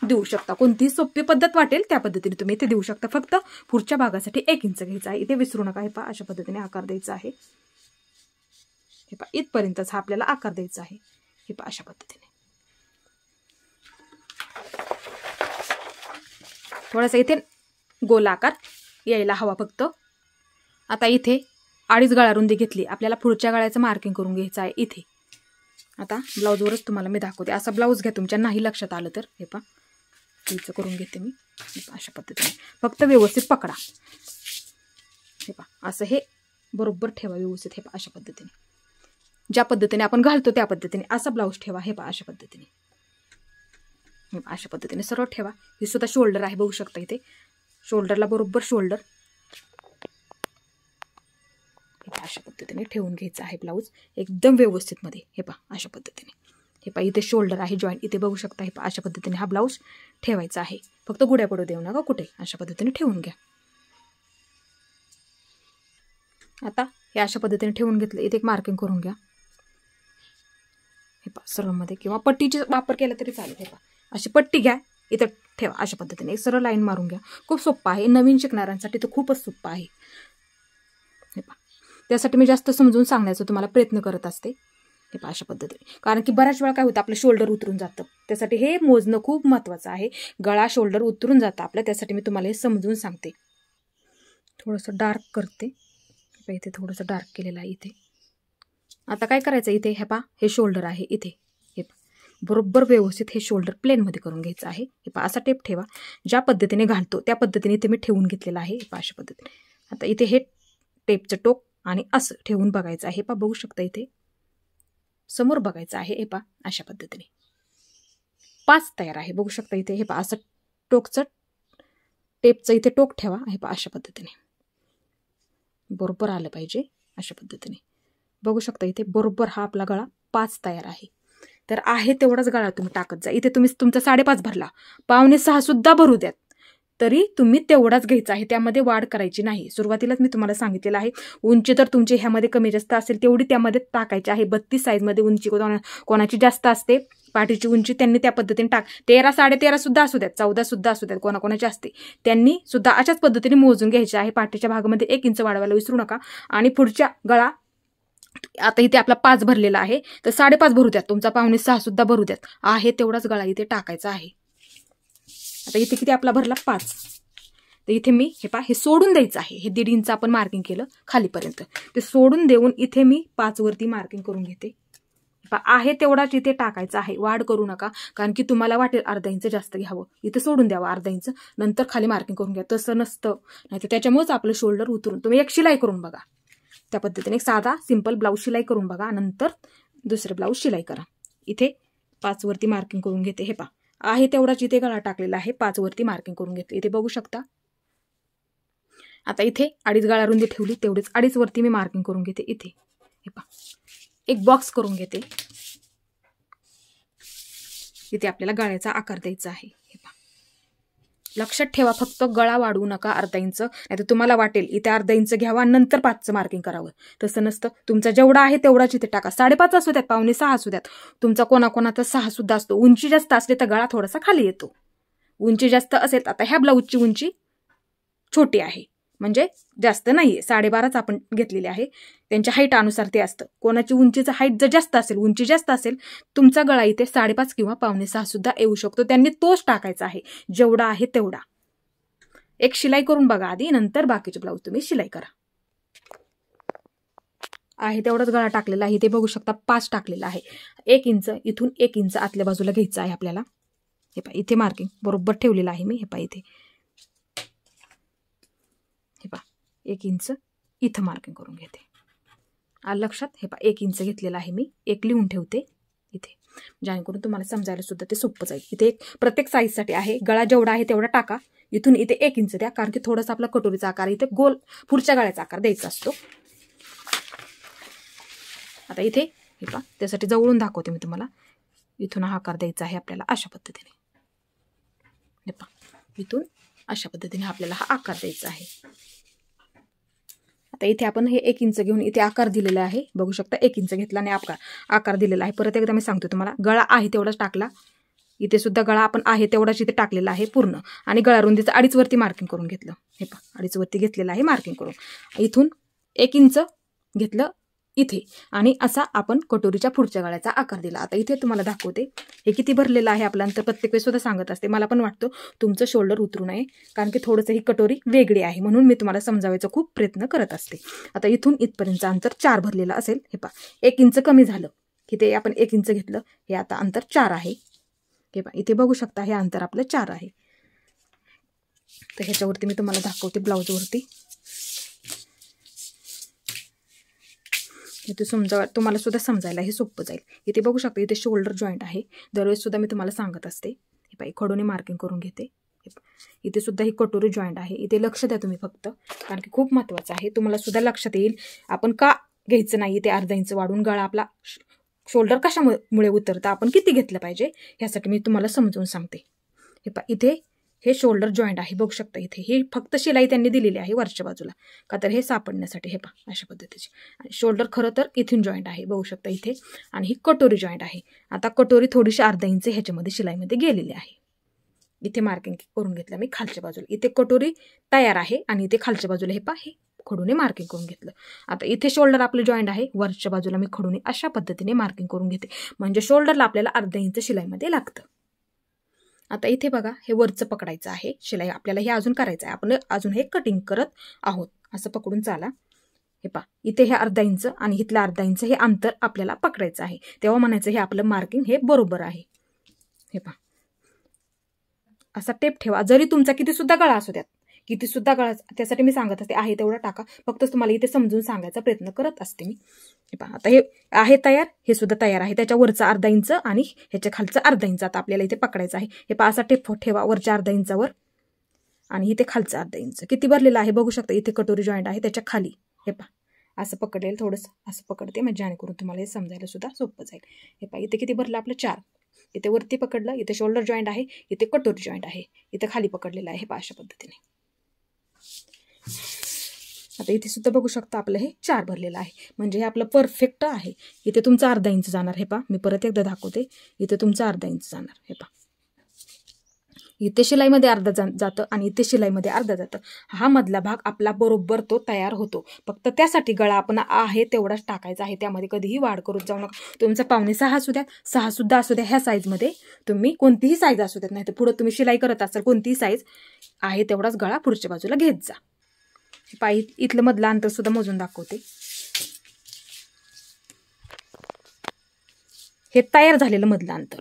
देऊ शकता. कोणतीही सोपी पद्धत वाटेल त्या पद्धतीने तुम्ही इथे देऊ शकता. फक्त पुढच्या भागासाठी 1 इंच घ्यायचा आहे. इथे विसरू नका. हे पहा अशा पद्धतीने आकार द्यायचा आहे. हे पहा इथपर्यंतच हा आपल्याला आकार द्यायचा आहे. हे पहा अशा पद्धतीने थोडासा इथे गोल आकार यायला हवा फक्त. आता इथे 2.5 गळा रुंदी घेतली. आपल्याला पुढच्या गळ्याचं मार्किंग करून घ्यायचं आहे इथे. आता ब्लाऊजवरच तुम्हाला मी दाखवते. असा ब्लाऊज घ्या, तुमच्या नाही लक्षात आलं तर. हे पहा तिचं करून घेते मी अशा पद्धतीने. फक्त व्यवस्थित पकडा. हे पहा असं हे बरोबर ठेवा व्यवस्थित. हे पहा अशा पद्धतीने ज्या पद्धतीने आपण घालतो त्या पद्धतीने असा ब्लाऊज ठेवा. हे पहा अशा पद्धतीने, अशा पद्धतीने सरळ ठेवा. हे सुद्धा शोल्डर आहे, बघू शकता इथे शोल्डरला बरोबर शोल्डर. अशा पद्धतीने ठेवून घ्यायचं आहे ब्लाऊज एकदम व्यवस्थित मध्ये. हे पहा अशा पद्धतीने. हे पहा इथे शोल्डर आहे जॉईंट, इथे बघू शकता. हे पहा अशा पद्धतीने हा ब्लाऊज ठेवायचा आहे. फक्त गुड्या पडू देऊ नका कुठे, अशा पद्धतीने ठेवून घ्या. आता हे अशा पद्धतीने ठेवून घेतलं. इथे एक मार्किंग करून घ्या. हे पहा सरळमध्ये, किंवा पट्टीचा वापर केला तरी चालेल. हे पहा अशी पट्टी घ्या, इथं ठेवा, अशा पद्धतीने एक सरळ लाईन मारून घ्या. खूप सोपं आहे, नवीन शिकणाऱ्यांसाठी तर खूपच सोपं आहे. हे पहा त्यासाठी मी जास्त समजून सांगण्याचा तुम्हाला प्रयत्न करत असते. हे पहा अशा पद्धतीने, कारण की बऱ्याच वेळा काय होतं आपलं शोल्डर उतरून जातं. त्यासाठी हे मोजणं खूप महत्त्वाचं आहे. गळा शोल्डर उतरून जातं आपलं, त्यासाठी मी तुम्हाला हे समजून सांगते. थोडंसं डार्क करते. इथे थोडंसं डार्क केलेलं आहे इथे. आता काय करायचं, इथे हे पहा हे शोल्डर आहे इथे. हे पहा बरोबर व्यवस्थित हे शोल्डर प्लेनमध्ये करून घ्यायचं आहे. हे पहा असा टेप ठेवा, ज्या पद्धतीने घालतो त्या पद्धतीने इथे मी ठेवून घेतलेलं आहे. हे पहा अशा पद्धतीने. आता इथे हे टेपचं टोक आणि असं ठेवून बघायचं आहे. हे पहा बघू शकता इथे समोर बघायचं आहे. हे पहा अशा पद्धतीने 5 तयार आहे. बघू शकता इथे. हे पहा असं टोकचं टेपचं इथे टोक ठेवा. हे पहा अशा पद्धतीने बरोबर आलं पाहिजे. अशा पद्धतीने बघू शकता इथे बरोबर हा आपला गळा 5 तयार आहे. तर आहे तेवढाच गळा तुम्ही टाकत जा. इथे तुम्ही तुमचा 5.5 भरला, 5.25 सुद्धा भरू द्यात, तरी तुम्ही तेवढाच घ्यायचा आहे. त्यामध्ये वाढ करायची नाही. सुरुवातीलाच मी तुम्हाला सांगितलेलं आहे, उंची तर तुमची ह्यामध्ये कमी जास्त असेल तेवढी त्यामध्ये टाकायची आहे. 32 साईजमध्ये उंची कोणाची जास्त असते, पाठीची उंची त्यांनी त्या पद्धतीने 13, 13.5 सुद्धा असू द्यात, 14 सुद्धा असू द्यात, कोणाकोणाची असते त्यांनी सुद्धा अशाच पद्धतीने मोजून घ्यायचे आहे. पाठीच्या भागामध्ये 1 इंच वाढवायला विसरू नका. आणि पुढच्या गळा आता इथे आपला 5 भरलेला आहे, तर 5.5 भरू द्यात, तुमचा 5.25 सुद्धा भरू द्यात. आहे तेवढाच गळा इथे टाकायचा आहे. आता इथे किती आपला भरला 5, तर इथे मी हे पहा हे सोडून द्यायचं आहे. हे 1.5 इंच आपण मार्किंग केलं खालीपर्यंत, ते सोडून देऊन इथे मी 5 वरती मार्किंग करून घेते. आहे तेवढाच इथे टाकायचा आहे, वाढ करू नका. कारण की तुम्हाला वाटेल अर्धा इंच जास्त घ्यावं, इथे सोडून द्यावं अर्धा इंच, नंतर खाली मार्किंग करून घ्या. तसं नसतं, नाही तर त्याच्यामुळेच आपलं शोल्डर उतरून. तुम्ही एक शिलाई करून बघा त्या पद्धतीने, एक साधा सिंपल ब्लाऊज शिलाई करून बघा, नंतर दुसरे ब्लाऊज शिलाई करा. इथे 5 वरती मार्किंग करून घेते. हे पहा आहे तेवढाच इथे गळा टाकलेला आहे, 5 वरती मार्किंग करून घेतली. इथे बघू शकता. आता इथे 2.5 गळा रुंदी ठेवली, तेवढीच 2.5 वरती मी मार्किंग करून घेते. इथे हे पहा एक बॉक्स करून घेते. इथे आपल्याला गळ्याचा आकार द्यायचा आहे. हे पहा लक्षात ठेवा, फक्त गळा वाढवू नका अर्धा इंच, नाही तर तुम्हाला वाटेल इथे अर्धा इंच घ्यावा नंतर 5चं मार्किंग करावं. तसं नसतं. तुमचा जेवढा आहे तेवढाच इथे टाका. 5.5 असू द्यात, 5.25 असू द्यात, तुमचा कोणाकोणाचा 6 सुद्धा असतो. उंची जास्त असली तर गळा थोडासा खाली येतो. उंची जास्त असेल, आता ह्या ब्लाऊजची उंची छोटी आहे म्हणजे जास्त नाहीये, 12.5 आपण घेतलेली आहे. त्यांच्या हाईट अनुसार ते असतं. कोणाची उंचीचं हाईट जर जास्त असेल, उंची जास्त असेल, तुमचा गळा इथे 5.5 किंवा 5.25 सुद्धा येऊ शकतो. त्यांनी तोच टाकायचा आहे, जेवढा आहे तेवढा. एक शिलाई करून बघा आधी, नंतर बाकीचे ब्लाऊज तुम्ही शिलाई करा. आहे तेवढाच गळा टाकलेला आहे. इथे बघू शकता 5 टाकलेला आहे. 1 इंच इथून 1 इंच आतल्या बाजूला घ्यायचं आहे आपल्याला. हे पहा इथे मार्किंग बरोबर ठेवलेलं आहे मी. हे पहा इथे हे पहा 1 इंच इथं मार्किंग करून घेते. आलं लक्षात. हे पहा 1 इंच घेतलेला आहे मी, 1 लिहून ठेवते इथे, जेणेकरून तुम्हाला समजायला सुद्धा ते सोपं जाईल. इथे प्रत्येक साईजसाठी आहे, गळा जेवढा आहे तेवढा टाका. इथून इथे 1 इंच द्या, कारण की थोडासा आपला कटोरीचा आकार इथे गोल पुढच्या गळ्याचा आकार द्यायचा असतो. आता इथे हे पहा त्यासाठी जवळून दाखवते मी तुम्हाला. इथून हा आकार द्यायचा आहे आपल्याला अशा पद्धतीने. हे पहा इथून अशा पद्धतीने आपल्याला हा आकार द्यायचा आहे. आता इथे आपण हे 1 इंच घेऊन इथे आकार दिलेला आहे. बघू शकता 1 इंच घेतला आणि आकार दिलेला आहे. परत एकदा मी सांगतो तुम्हाला, गळा आहे तेवढाच टाकला. इथे सुद्धा गळा आपण आहे तेवढाच इथे टाकलेला आहे पूर्ण. आणि गळा रुंदीचं 2.5 वरती मार्किंग करून घेतलं. हे पहा 2.5 वरती घेतलेलं आहे मार्किंग करून. इथून 1 इंच घेतलं इथे, आणि असा आपण कटोरीच्या पुढच्या गळ्याचा आकार दिला. आता इथे तुम्हाला दाखवते हे किती भरलेलं आहे आपल्याला. तर प्रत्येक वेळेस सुद्धा सांगत असते, मला पण वाटतं तुमचं शोल्डर उतरू नये, कारण की थोडंसं ही कटोरी वेगळी आहे, म्हणून मी तुम्हाला समजावायचा खूप प्रयत्न करत असते. आता इथून इथपर्यंत अंतर 4 भरलेलं असेल. हे पहा 1 इंच कमी झालं, इथे आपण 1 इंच घेतलं, हे आता अंतर 4 आहे. हे पहा इथे बघू शकता हे अंतर आपलं 4 आहे. तर ह्याच्यावरती मी तुम्हाला दाखवते ब्लाऊजवरती. इथे तुम्हाला सुद्धा समजायला हे सोपं जाईल. इथे बघू शकता इथे शोल्डर जॉईंट आहे. दरवेळेस सुद्धा मी तुम्हाला सांगत असते. हे पाहिजे खडूने मार्किंग करून घेते. इथे सुद्धा ही कटोरी जॉईंट आहे. इथे लक्ष द्या तुम्ही फक्त, कारण की खूप महत्त्वाचं आहे. तुम्हाला सुद्धा लक्षात येईल आपण का घ्यायचं नाही ते अर्धा इंच वाढून. गळा आपला शोल्डर कशामुळे उतरतं, आपण किती घेतलं पाहिजे, ह्यासाठी मी तुम्हाला समजून सांगते. हे पहा इथे हे शोल्डर जॉईंट आहे बघू शकता इथे. ही फक्त शिलाई त्यांनी दिलेली आहे वरच्या बाजूला, का तर हे सापडण्यासाठी. हे पहा अशा पद्धतीची. आणि शोल्डर खरं तर इथून जॉईंट आहे बघू शकता इथे. आणि ही कटोरी जॉईंट आहे. आता कटोरी थोडीशी अर्धा इंच ह्याच्यामध्ये शिलाईमध्ये गेलेली आहे. इथे मार्किंग करून घेतलं मी खालच्या बाजूला. इथे कटोरी तयार आहे आणि इथे खालच्या बाजूला हे पहा हे खडूने मार्किंग करून घेतलं. आता इथे शोल्डर आपलं जॉईंट आहे, वरच्या बाजूला मी खडूने अशा पद्धतीने मार्किंग करून घेते. म्हणजे शोल्डरला आपल्याला अर्धा इंच शिलाईमध्ये लागतं. आता इथे बघा हे वरचं पकडायचं आहे शिलाई, आपल्याला हे अजून करायचं आहे. आपण अजून हे कटिंग करत आहोत. असं पकडून चाला. हे पहा इथे हे अर्धा इंच आणि इथलं अर्धा इंच हे अंतर आपल्याला पकडायचं आहे. तेव्हा म्हणायचं हे आपलं मार्किंग हे बरोबर आहे. हे पहा असा टेप ठेवा. जरी तुमचा किती सुद्धा गळा असू द्यात, किती सुद्धा गळा, त्यासाठी मी सांगत असते आहे तेवढा टाका. फक्त तुम्हाला इथे समजून सांगायचा प्रयत्न करत असते मी. हे पहा आता हे आहे तयार, हे सुद्धा तयार आहे. त्याच्या वरचा अर्धा इंच आणि ह्याच्या खालचं अर्धा इंच आता आपल्याला इथे पकडायचं आहे. हे पहा असा टेप ठेवा वरच्या अर्धा इंचावर आणि इथे खालचं अर्धा इंच किती भरलेलं आहे बघू शकता. इथे कटोरी जॉईंट आहे त्याच्या खाली. हे पहा असं पकडलेलं थोडंसं असं पकडते म्हणजे जेणेकरून तुम्हाला हे समजायला सुद्धा सोपं जाईल. हे पहा इथे किती भरलं आपलं 4. इथे वरती पकडलं, इथे शोल्डर जॉईंट आहे, इथे कटोरी जॉईंट आहे, इथे खाली पकडलेलं आहे. हे पहा अशा पद्धतीने. आता इथे सुद्धा बघू शकता आपलं हे 4 भरलेलं आहे. म्हणजे हे आपलं परफेक्ट आहे. इथे तुमचा अर्धा इंच जाणार. हे पहा मी परत एकदा दाखवते. इथे तुमचा अर्धा इंच जाणार. हे पहा इथे शिलाईमध्ये अर्धा जातं आणि इथे शिलाईमध्ये अर्धा जातं. हा मधला भाग आपला बरोबर तो तयार होतो. फक्त त्यासाठी गळा आपण आहे तेवढाच टाकायचा आहे. त्यामध्ये कधीही वाढ करून जाऊ नका. तुमचा 5.5 असू द्या, 6 सुद्धा असू द्या, ह्या साईजमध्ये तुम्ही कोणतीही साईज असू द्यात. नाही तर पुढे तुम्ही शिलाई करत असाल कोणतीही साईज आहे तेवढाच गळा पुढच्या बाजूला घेत जा. पायी इथलं मधलं अंतर सुद्धा मोजून दाखवते. हे तयार झालेलं मधलं अंतर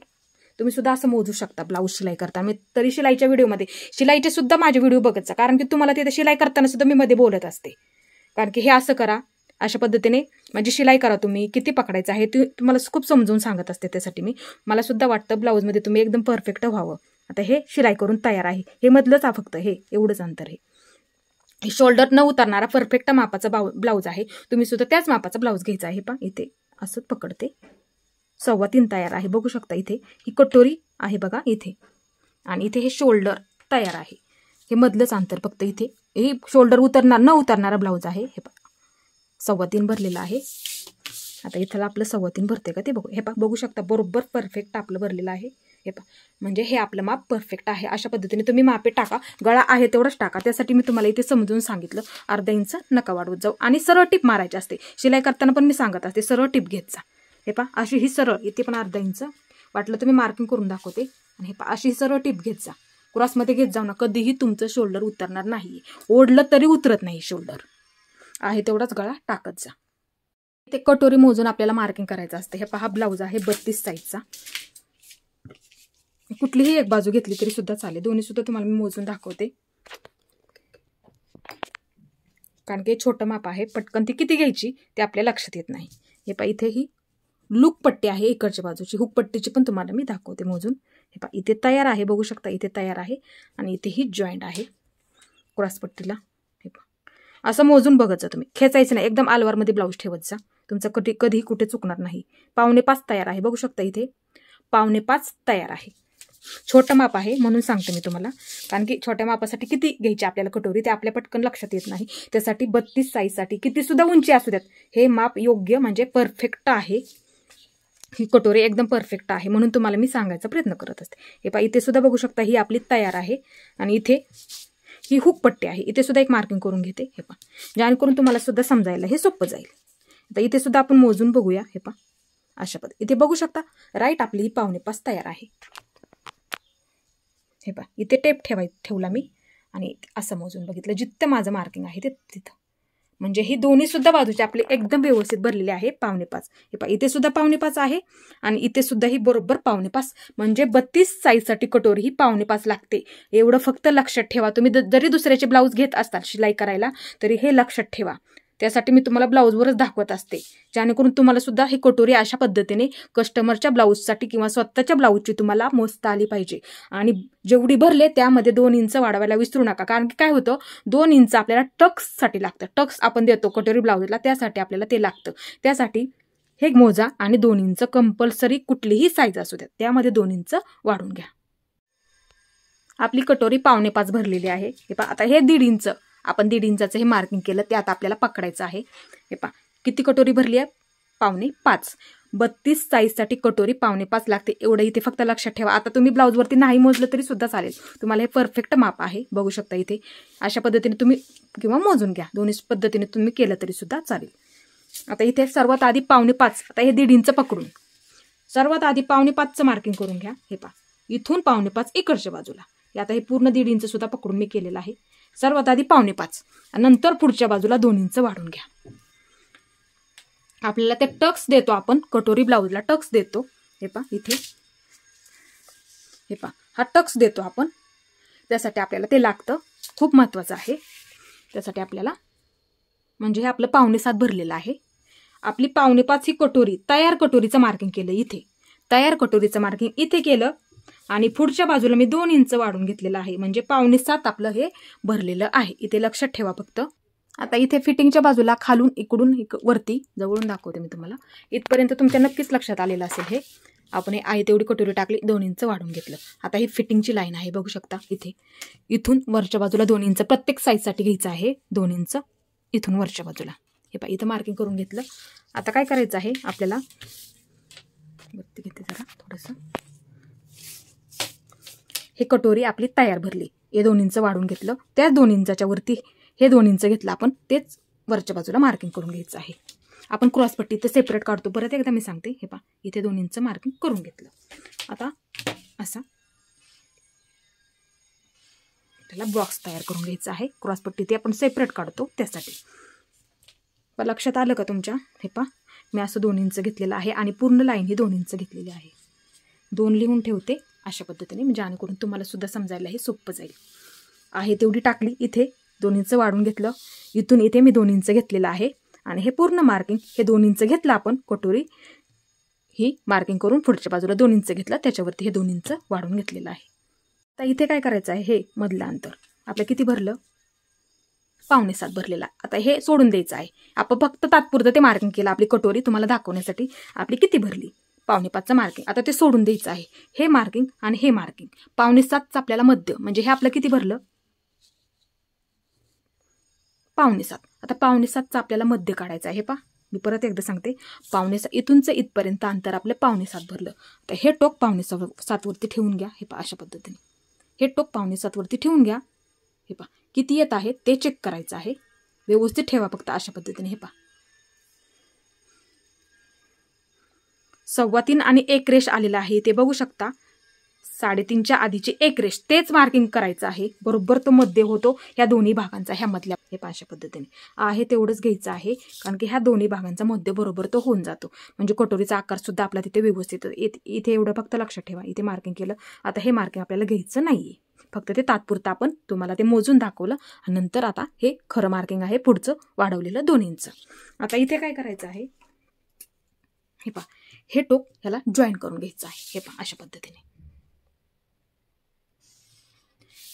तुम्ही सुद्धा असं मोजू शकता ब्लाऊज शिलाई करताना. तरी शिलाईच्या व्हिडिओमध्ये शिलाईचे सुद्धा माझे व्हिडिओ बघत जा, कारण की तुम्हाला तिथे शिलाई करताना सुद्धा मी मध्ये बोलत असते. कारण की हे असं करा, अशा पद्धतीने म्हणजे शिलाई करा तुम्ही, किती पकडायचं आहे तुम्हाला खूप समजून सांगत असते. त्यासाठी मला सुद्धा वाटतं ब्लाऊजमध्ये तुम्ही एकदम परफेक्ट व्हावं. आता हे शिलाई करून तयार आहे. हे मधलंच फक्त हे एवढंच अंतर आहे. हे शोल्डर न उतरणारा परफेक्ट मापाचा ब्लाऊज आहे. तुम्ही सुद्धा त्याच मापाचा ब्लाऊज घ्यायचा आहे. पहा इथे असं पकडते. 3.25 तयार आहे बघू शकता. इथे ही कटोरी आहे बघा इथे, आणि इथे हे शोल्डर तयार आहे. हे मधलंच अंतर फक्त इथे हे शोल्डर न उतरणारा ब्लाऊज आहे. हे पहा 3.25 भरलेला आहे. आता इथं आपलं 3.25 भरते का ते बघू. हे पहा बघू शकता बरोबर परफेक्ट आपलं भरलेलं आहे. हे पहा म्हणजे हे आपलं माप परफेक्ट आहे. अशा पद्धतीने तुम्ही मापे टाका. गळा आहे तेवढंच टाका. त्यासाठी मी तुम्हाला इथे समजून सांगितलं. अर्धा इंच नका वाढवत जाऊ. आणि सरळ टिप मारायची असते. शिलाई करताना पण मी सांगत असते सरळ टिप घेत जा. हे पहा अशी ही सरळ, इथे पण अर्धा इंच वाटलं तुम्ही मार्किंग करून दाखवते. आणि हे पहा अशी ही सरळ टिप घेत जा. क्रॉसमध्ये घेत जाऊ ना, कधीही तुमचं शोल्डर उतरणार नाही. ओढलं तरी उतरत नाही शोल्डर. आहे तेवढाच गळा टाकत जा. इथे कटोरी मोजून आपल्याला मार्किंग करायचं असते. हे पहा ब्लाऊज आहे 32 साईजचा. कुठलीही एक बाजू घेतली तरी सुद्धा चालेल. दोन्ही सुद्धा तुम्हाला मी मोजून दाखवते, कारण की छोटं माप आहे. पटकन ती किती घ्यायची ते आपल्या लक्षात येत नाही. हे पहा इथे ही लूक पट्टी आहे इकडच्या बाजूची. हुक पट्टीची पण तुम्हाला मी दाखवते मोजून. हे पहा इथे तयार आहे बघू शकता. इथे तयार आहे आणि इथे ही जॉईंट आहे क्रॉस पट्टीला. हे पहा असं मोजून बघत जा तुम्ही. खेचायचं नाही, एकदम आलवारमध्ये ब्लाऊज ठेवत जा. तुमचं कधीही कुठे चुकणार नाही. 5.25 तयार आहे बघू शकता. इथे 5.25 तयार आहे. छोटं माप आहे म्हणून सांगते मी तुम्हाला, कारण की छोट्या मापासाठी किती घ्यायची आपल्याला कटोरी ते आपल्या पटकन लक्षात येत नाही. त्यासाठी 32 साईजसाठी किती सुद्धा उंची असू द्यात हे माप योग्य म्हणजे परफेक्ट आहे. ही कटोरी एकदम परफेक्ट आहे म्हणून तुम्हाला मी सांगायचा प्रयत्न करत असते. हे पहा इथे सुद्धा बघू शकता ही आपली तयार आहे आणि इथे ही हुक पट्टी आहे. इथे सुद्धा एक मार्किंग करून घेते. हे पहा जेणेकरून तुम्हाला सुद्धा समजायला हे सोपं जाईल. आता इथे सुद्धा आपण मोजून बघूया. हे पहा अशा पद्धती इथे बघू शकता. राईट आपली ही 5.25 तयार आहे. हे पहा इथे टेप ठेवला मी आणि असं मोजून बघितलं जिथं माझं मार्किंग आहे ते तिथं. म्हणजे ही दोन्ही सुद्धा बाजूचे आपले एकदम व्यवस्थित भरलेले आहे 5.25. हे पहा इथे सुद्धा 5.25 आहे आणि इथे सुद्धा ही बरोबर 5.25. म्हणजे 32 साईजसाठी कटोरी ही 5.25 लागते. एवढं फक्त लक्षात ठेवा. तुम्ही जरी दुसऱ्याचे ब्लाऊज घेत असताल शिलाई करायला तरी हे लक्षात ठेवा. त्यासाठी मी तुम्हाला ब्लाऊजवरच दाखवत असते, जेणेकरून तुम्हाला सुद्धा ही कटोरी अशा पद्धतीने कस्टमरच्या ब्लाऊजसाठी किंवा स्वतःच्या ब्लाऊजची तुम्हाला मोजता आली पाहिजे. आणि जेवढी भरले त्यामध्ये 2 इंच वाढवायला विसरू नका, कारण की काय होतं 2 इंच आपल्याला टक्ससाठी लागतं. टक्स आपण देतो कटोरी ब्लाऊजला, त्यासाठी आपल्याला ते लागतं. त्यासाठी हे मोजा आणि 2 इंच कंपल्सरी कुठलीही साईज असू द्या त्यामध्ये 2 इंच वाढून घ्या. आपली कटोरी 4.25 भरलेली आहे. हे पहा आता हे 1.5 इंच आपण 1.5 इंचाचं हे मार्किंग केलं ते आता आपल्याला पकडायचं आहे. हे पहा किती कटोरी भरली आहे 4.25. 32 साईजसाठी कटोरी 4.25 लागते. एवढं इथे फक्त लक्षात ठेवा. आता तुम्ही ब्लाऊजवरती नाही मोजलं तरी सुद्धा चालेल. तुम्हाला हे परफेक्ट माप आहे. बघू शकता इथे अशा पद्धतीने तुम्ही किंवा मोजून घ्या. दोन्ही पद्धतीने तुम्ही केलं तरी सुद्धा चालेल. आता इथे सर्वात आधी 4.25 आता हे 1.5 इंच पकडून सर्वात आधी 4.25चं मार्किंग करून घ्या. हे पहा इथून 4.25 इकडच्या बाजूला. आता हे पूर्ण 1.5 इंच सुद्धा पकडून मी केलेलं आहे. सर्वात आधी 4.25 नंतर पुढच्या बाजूला 2 इंच वाढून घ्या. आपल्याला ते टक्स देतो आपण कटोरी ब्लाऊजला टक्स देतो. हे पहा इथे हे पहा हा टक्स देतो आपण. त्यासाठी आपल्याला ते लागतं. खूप महत्त्वाचं आहे. त्यासाठी आपल्याला म्हणजे हे आपलं 4.7 भरलेलं आहे. आपली 4.5 ही कटोरी तयार कटोरीचं मार्किंग केलं. इथे तयार कटोरीचं मार्किंग इथे केलं आणि पुढच्या बाजूला मी 2 इंच वाढून घेतलेलं आहे. म्हणजे 4.7 आपलं हे भरलेलं आहे. इथे लक्षात ठेवा फक्त. आता इथे फिटिंगच्या बाजूला खालून इकडून वरती जवळून दाखवते मी तुम्हाला. इथपर्यंत तुमच्या नक्कीच लक्षात आलेलं असेल. हे आपण आहे तेवढी कटोरी टाकली 2 इंच वाढून घेतलं. आता ही फिटिंगची लाईन आहे बघू शकता. इथे इथून वरच्या बाजूला 2 इंच प्रत्येक साईजसाठी घ्यायचं आहे. 2 इंच इथून वरच्या बाजूला. हे पहा इथं मार्किंग करून घेतलं. आता काय करायचं आहे आपल्याला वरती घेते जरा थोडंसं. हे कटोरी आपली तयार भरली. हे 2 इंच वाढून घेतलं. त्याच 2 इंचाच्या वरती हे 2 इंच घेतलं आपण. तेच वरच्या बाजूला मार्किंग करून घ्यायचं आहे. आपण क्रॉसपट्टी ते सेपरेट काढतो. परत एकदा मी सांगते. हे पहा इथे 2 इंच मार्किंग करून घेतलं. आता असा त्याला बॉक्स तयार करून घ्यायचा आहे. क्रॉसपट्टी ते आपण सेपरेट काढतो त्यासाठी. लक्षात आलं का तुमच्या. हे पहा मी असं 2 इंच घेतलेलं आहे आणि पूर्ण लाईन ही 2 इंच घेतलेली आहे. 2 लिहून ठेवते अशा पद्धतीने म्हणजे जेणेकरून तुम्हाला सुद्धा समजायला हे सोपं जाईल. आहे तेवढी टाकली. इथे 2 इंच वाढून घेतलं. इथून इथे मी 2 इंच घेतलेलं आहे आणि हे पूर्ण मार्किंग हे 2 इंच घेतलं आपण. कटोरी ही मार्किंग करून पुढच्या बाजूला 2 इंच घेतलं. त्याच्यावरती हे 2 इंच वाढून घेतलेलं आहे. आता इथे काय करायचं आहे हे मधलं अंतर आपलं किती भरलं 4.7 भरलेला. आता हे सोडून द्यायचं आहे. आपण फक्त तात्पुरतं ते मार्किंग केलं. आपली कटोरी तुम्हाला दाखवण्यासाठी आपली किती भरली 4.5चं मार्किंग. आता ते सोडून द्यायचं आहे. हे मार्किंग आणि हे मार्किंग 4.7चं आपल्याला मध्य म्हणजे हे आपलं किती भरलं 4.7. आता 4.7चं आपल्याला मध्य काढायचं आहे. हे पहा मी परत एकदा सांगते. 4.7 इथूनचं इथपर्यंत अंतर आपलं 4.7 भरलं. आता हे टोक 4.7 वरती ठेवून घ्या. हे पहा अशा पद्धतीने हे टोक 4.7 वरती ठेवून घ्या. हे पहा किती येत आहे ते चेक करायचं आहे. व्यवस्थित ठेवा फक्त अशा पद्धतीने. हे पहा 3.25 आणि 1 रेष आलेला आहे. ते बघू शकता. 3.5च्या आधीची 1 रेष तेच मार्किंग करायचं आहे. बरोबर तो मध्य होतो ह्या दोन्ही भागांचा. ह्या मधल्या हे पहा अशा पद्धतीने आहे तेवढंच घ्यायचं आहे. कारण की ह्या दोन्ही भागांचा मध्य बरोबर तो होऊन जातो. म्हणजे कटोरीचा आकार सुद्धा आपला तिथे व्यवस्थित. इथे एवढं फक्त लक्षात ठेवा. इथे मार्किंग केलं. आता हे मार्किंग आपल्याला घ्यायचं नाहीये. फक्त ते तात्पुरतं आपण तुम्हाला ते मोजून दाखवलं आणि नंतर आता हे खरं मार्किंग आहे पुढचं वाढवलेलं 2 इंच. आता इथे काय करायचं आहे हे पहा हे टोक ह्याला जॉईन करून घ्यायचं आहे. हे पहा अशा पद्धतीने.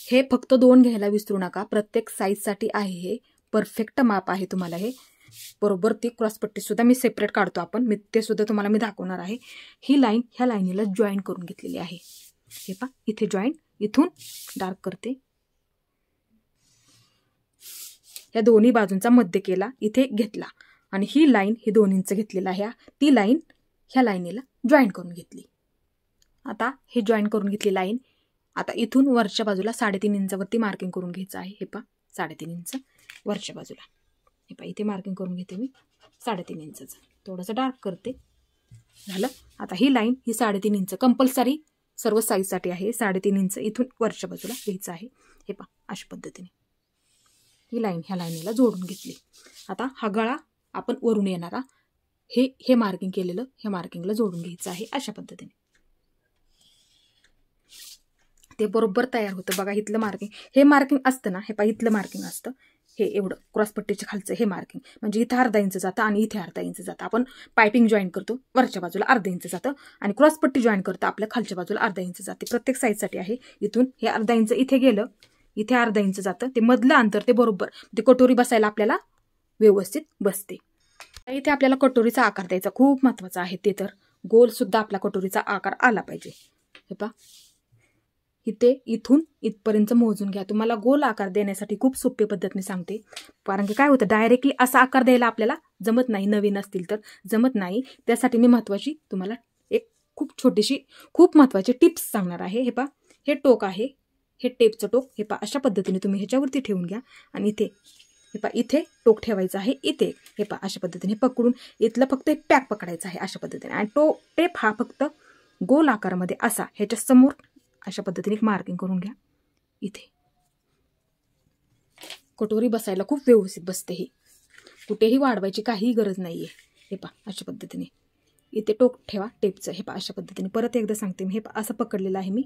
हे फक्त 2 घ्यायला विसरू नका. प्रत्येक साईजसाठी आहे हे परफेक्ट माप आहे. तुम्हाला हे बरोबर ती क्रॉसपट्टी सुद्धा मी सेपरेट काढतो आपण. मी ते सुद्धा तुम्हाला मी दाखवणार आहे. ही लाईन ह्या लाईनीला जॉईन करून घेतलेली आहे. हे पहा इथे जॉईन इथून डार्क करते. या दोन्ही बाजूंचा मध्य केला इथे घेतला आणि ही लाईन ही 2 इंच घेतलेला आहे. ती लाईन ह्या लाईनीला जॉईन करून घेतली. आता हे जॉईन करून घेतली लाईन. आता इथून वरच्या बाजूला 3.5 इंचावरती मार्किंग करून घ्यायचं आहे. हे पहा 3.5 इंच वरच्या बाजूला. हे पहा इथे मार्किंग करून घेते मी 3.5 इंचचं. थोडंसं डार्क करते. झालं. आता ही लाईन ही 3.5 इंच कंपल्सरी सर्व साईजसाठी आहे. 3.5 इंच इथून वरच्या बाजूला घ्यायचं आहे. हे पहा अशा पद्धतीने ही लाईन ह्या लाईनीला जोडून घेतली. आता हा गळा आपण वरून येणारा हे मार्किंग केलेलं ह्या मार्किंगला जोडून घ्यायचं आहे अशा पद्धतीने. ते बरोबर तयार होतं बघा. इथलं मार्किंग हे मार्किंग असतं ना. हे पहा इथलं मार्किंग असतं. हे एवढं क्रॉसपट्टीच्या खालचं हे मार्किंग म्हणजे इथे अर्धा इंच जातं आणि इथे अर्धा इंच जातं. आपण पायपिंग जॉईन करतो वरच्या बाजूला अर्धा इंच जातं आणि क्रॉसपट्टी जॉईन करतो आपल्या खालच्या बाजूला अर्धा इंच जाते. प्रत्येक साईजसाठी आहे. इथून हे अर्धा इंच इथे गेलं इथे अर्धा इंच जातं. ते मधलं अंतर ते बरोबर ते कटोरी बसायला आपल्याला व्यवस्थित बसते. इथे आपल्याला कटोरीचा आकार द्यायचा खूप महत्त्वाचा आहे. ते तर गोल सुद्धा आपला कटोरीचा आकार आला पाहिजे. हे पहा इथे इथून इथपर्यंत मोजून घ्या. तुम्हाला गोल आकार देण्यासाठी खूप सोपी पद्धत मी सांगते. कारण की काय होतं, डायरेक्टली असा आकार द्यायला आपल्याला जमत नाही, नवीन असतील तर जमत नाही. त्यासाठी मी महत्त्वाची तुम्हाला एक खूप छोटीशी खूप महत्त्वाची टिप्स सांगणार आहे. हे पहा, हे टोक आहे, हे टेपचं टोक. हे पहा, अशा पद्धतीने तुम्ही ह्याच्यावरती ठेवून घ्या आणि इथे हे पहा, इथे टोक ठेवायचं आहे. इथे हे पहा, अशा पद्धतीने पकडून इथलं फक्त एक पॅक पकडायचं आहे अशा पद्धतीने. आणि टेप हा फक्त गोल आकारामध्ये असा ह्याच्या समोर अशा पद्धतीने एक मार्किंग करून घ्या. इथे कटोरी बसायला खूप व्यवस्थित बसते. ही कुठेही वाढवायची काहीही गरज नाहीये. हे पहा, अशा पद्धतीने इथे टोक ठेवा टेपचं. हे पहा, अशा पद्धतीने परत एकदा सांगते मी. हे पहा, असं पकडलेलं आहे मी.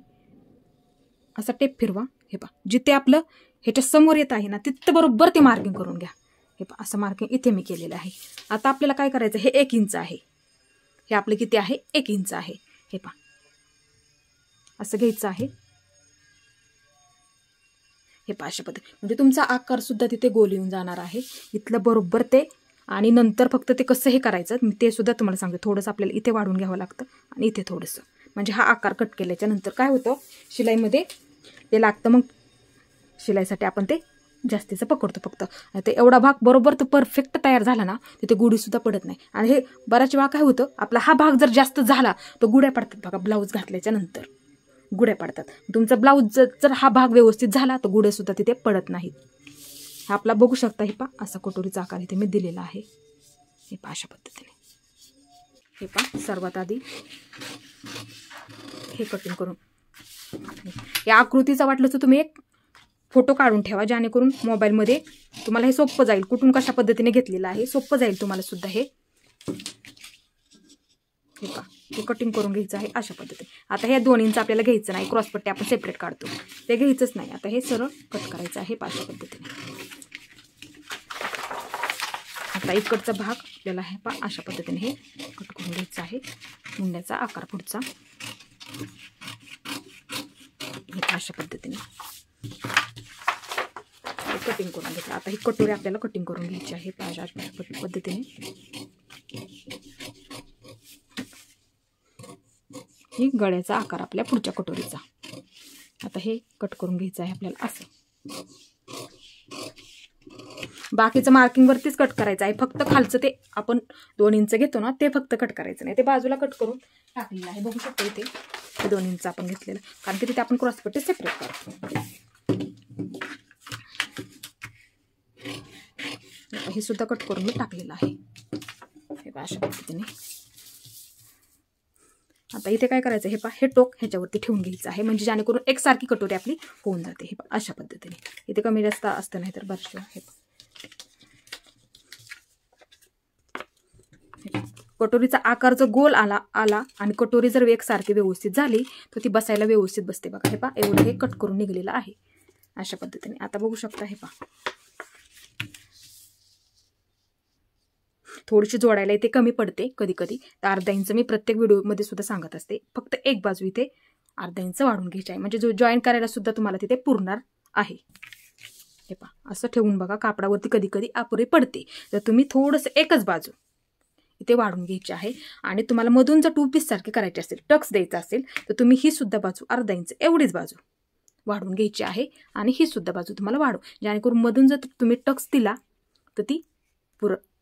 असा टेप फिरवा. हे पहा, जिथे आपलं ह्याच्या समोर येत आहे ना तिथं बरोबर ते मार्किंग करून घ्या. हे पहा, असं मार्किंग इथे मी केलेलं आहे. आता आपल्याला काय करायचं, हे 1 इंच आहे. हे आपलं किती आहे, 1 इंच आहे. हे पहा, असं घ्यायचं आहे. हे पहा, अशा पद्धती म्हणजे तुमचा आकार सुद्धा तिथे गोल येऊन जाणार आहे. इथलं बरोबर ते. आणि नंतर फक्त ते कसं हे करायचं मी ते सुद्धा तुम्हाला सांगते. थोडंसं आपल्याला इथे वाढून घ्यावं लागतं आणि इथे थोडंसं, म्हणजे हा आकार कट केल्याच्या नंतर काय होतं, शिलाईमध्ये ते लागतं. मग शिलाईसाठी आपण ते जास्तीचं पकडतो फक्त. ते एवढा भाग बरोबर तो परफेक्ट तयार झाला ना, तिथे गुढी सुद्धा पडत नाही. आणि हे बऱ्याच वेळा काय होतं, आपला हा भाग जर जास्त झाला तर गुढ्या पडतात बघा. ब्लाऊज घातल्याच्या नंतर गुढ्या पडतात. तुमचा ब्लाऊज जर हा भाग व्यवस्थित झाला तर गुढे सुद्धा तिथे पडत नाहीत. हा आपला बघू शकता. हे पहा, असा कटोरीचा आकार इथे मी दिलेला आहे. हे पहा, अशा पद्धतीने. हे पहा, सर्वात आधी हे कटिंग करून या आकृतीचा वाटलं तर तुम्ही एक फोटो काढून ठेवा, जेणेकरून मोबाईलमध्ये तुम्हाला हे सोपं जाईल. कुठून कशा पद्धतीने घेतलेलं आहे सोपं जाईल तुम्हाला सुद्धा हे. हे पहा, हे कटिंग करून घ्यायचं आहे अशा पद्धतीने. आता हे 2 इंच आपल्याला घ्यायचं नाही, क्रॉसपट्टी आपण सेपरेट काढतो ते घ्यायचंच नाही. आता हे सरळ कट करायचं आहे अशा पद्धतीने. आता इकडचा भाग आपल्याला हे पहा, अशा पद्धतीने हे कट करून घ्यायचं आहे. मुंड्याचा आकार पुढचा हे अशा पद्धतीने कटिंग करून घेतलं. आता ही कटोरी आपल्याला कटिंग करून घ्यायची आहे अशा पद्धतीने. ही गळ्याचा आकार आपल्या पुढच्या कटोरीचा. आता हे कट करून घ्यायचं आहे आपल्याला असं. बाकीचं मार्किंग वरतीच कट करायचं आहे. फक्त खालचं ते आपण 2 इंच घेतो ना ते फक्त कट करायचं नाही. ते बाजूला कट करून टाकलेलं आहे. बघू शकतो इथे 2 इंच आपण घेतलेलं, कारण की तिथे आपण क्रॉसपट्टी सेपरेट करतो. हे सुद्धा कट करून मी टाकलेलं आहे. हे पहा, अशा पद्धतीने. आता इथे काय करायचं, हे पहा, हे टोक ह्याच्यावरती ठेवून घ्यायचं आहे, म्हणजे जेणेकरून एकसारखी कटोरी आपली होऊन जाते. हे पहा, अशा पद्धतीने. इथे कमी जास्त असतं नाही तर बरं. हे कटोरीचा आकार जर गोल आला आणि कटोरी जर एकसारखी व्यवस्थित झाली तर ती बसायला व्यवस्थित बसते बघा. हे पहा, एवढं हे कट करून निघलेलं आहे अशा पद्धतीने. आता बघू शकता. हे पहा, थोडीशी जोडायला इथे कमी पडते कधी कधी, तर अर्धा इंच मी प्रत्येक व्हिडिओमध्ये सुद्धा सांगत असते. फक्त एक बाजू इथे अर्धा इंच वाढून घ्यायची आहे, म्हणजे जो जॉईन करायला सुद्धा तुम्हाला तिथे पुरणार आहे. हे पहा, असं ठेवून बघा. कापडावरती कधी कधी अपुरी पडते, तर तुम्ही थोडंसं एकच बाजू इथे वाढून घ्यायची आहे. आणि तुम्हाला मधून जर 2 पीस सारखे करायचे असेल, टक्स द्यायचा असेल, तर तुम्ही ही सुद्धा बाजू अर्धा इंच एवढीच बाजू वाढवून घ्यायची आहे. आणि ही सुद्धा बाजू तुम्हाला वाढव, जेणेकरून मधून जर तुम्ही टक्स दिला तर ती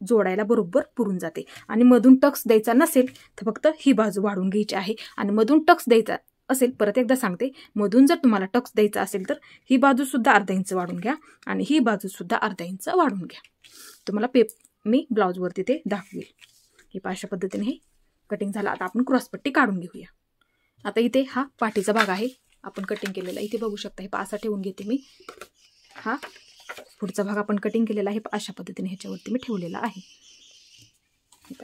जोडायला बरोबर पुरून जाते. आणि मधून टक्स द्यायचा नसेल तर फक्त ही बाजू वाढवून घ्यायची आहे. आणि मधून टक्स द्यायचा असेल, परत एकदा सांगते, मधून जर तुम्हाला टक्स द्यायचा असेल तर ही बाजू सुद्धा अर्धा इंच वाढून घ्या आणि ही बाजू सुद्धा अर्धा इंच वाढून घ्या. तुम्हाला मी ब्लाऊजवरती ते दाखवेल. हे अशा पद्धतीने हे कटिंग झालं. आता आपण क्रॉसपट्टी काढून घेऊया. आता इथे हा पाठीचा भाग आहे आपण कटिंग केलेला, इथे बघू शकता. हे असा ठेवून घेते मी. हा पुढचा भाग आपण कटिंग केलेला आहे अशा पद्धतीने ह्याच्यावरती मी ठेवलेला आहे.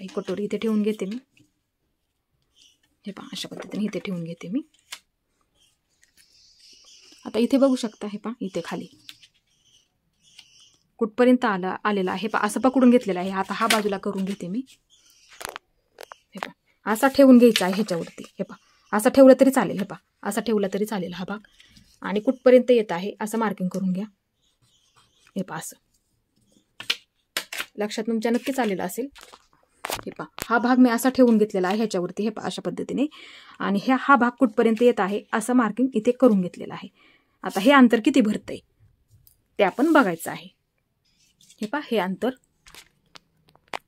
ही कटोरी इथे ठेवून घेते मी. हे पहा, अशा पद्धतीने इथे ठेवून घेते मी. आता इथे बघू शकता. हे पहा, इथे खाली कुठपर्यंत आलेला आहे पहा, असं पकडून घेतलेलं आहे. आता हा बाजूला करून घेते मी. हे पहा, असा ठेवून घ्यायचा आहे ह्याच्यावरती. हे पहा, असं ठेवलं तरी चालेल. हे पहा, असा ठेवला तरी चालेल हा भाग. आणि कुठपर्यंत येत आहे असं मार्किंग करून घ्या. हे पहा, असं लक्षात तुमच्या नक्कीच आलेलं असेल. हे पहा, हा भाग मी असा ठेवून घेतलेला आहे ह्याच्यावरती, हे पहा अशा पद्धतीने. आणि हा भाग कुठपर्यंत येत आहे असं मार्किंग इथे करून घेतलेलं आहे. आता हे अंतर किती भरतंय ते आपण बघायचं आहे. हे पहा, हे अंतर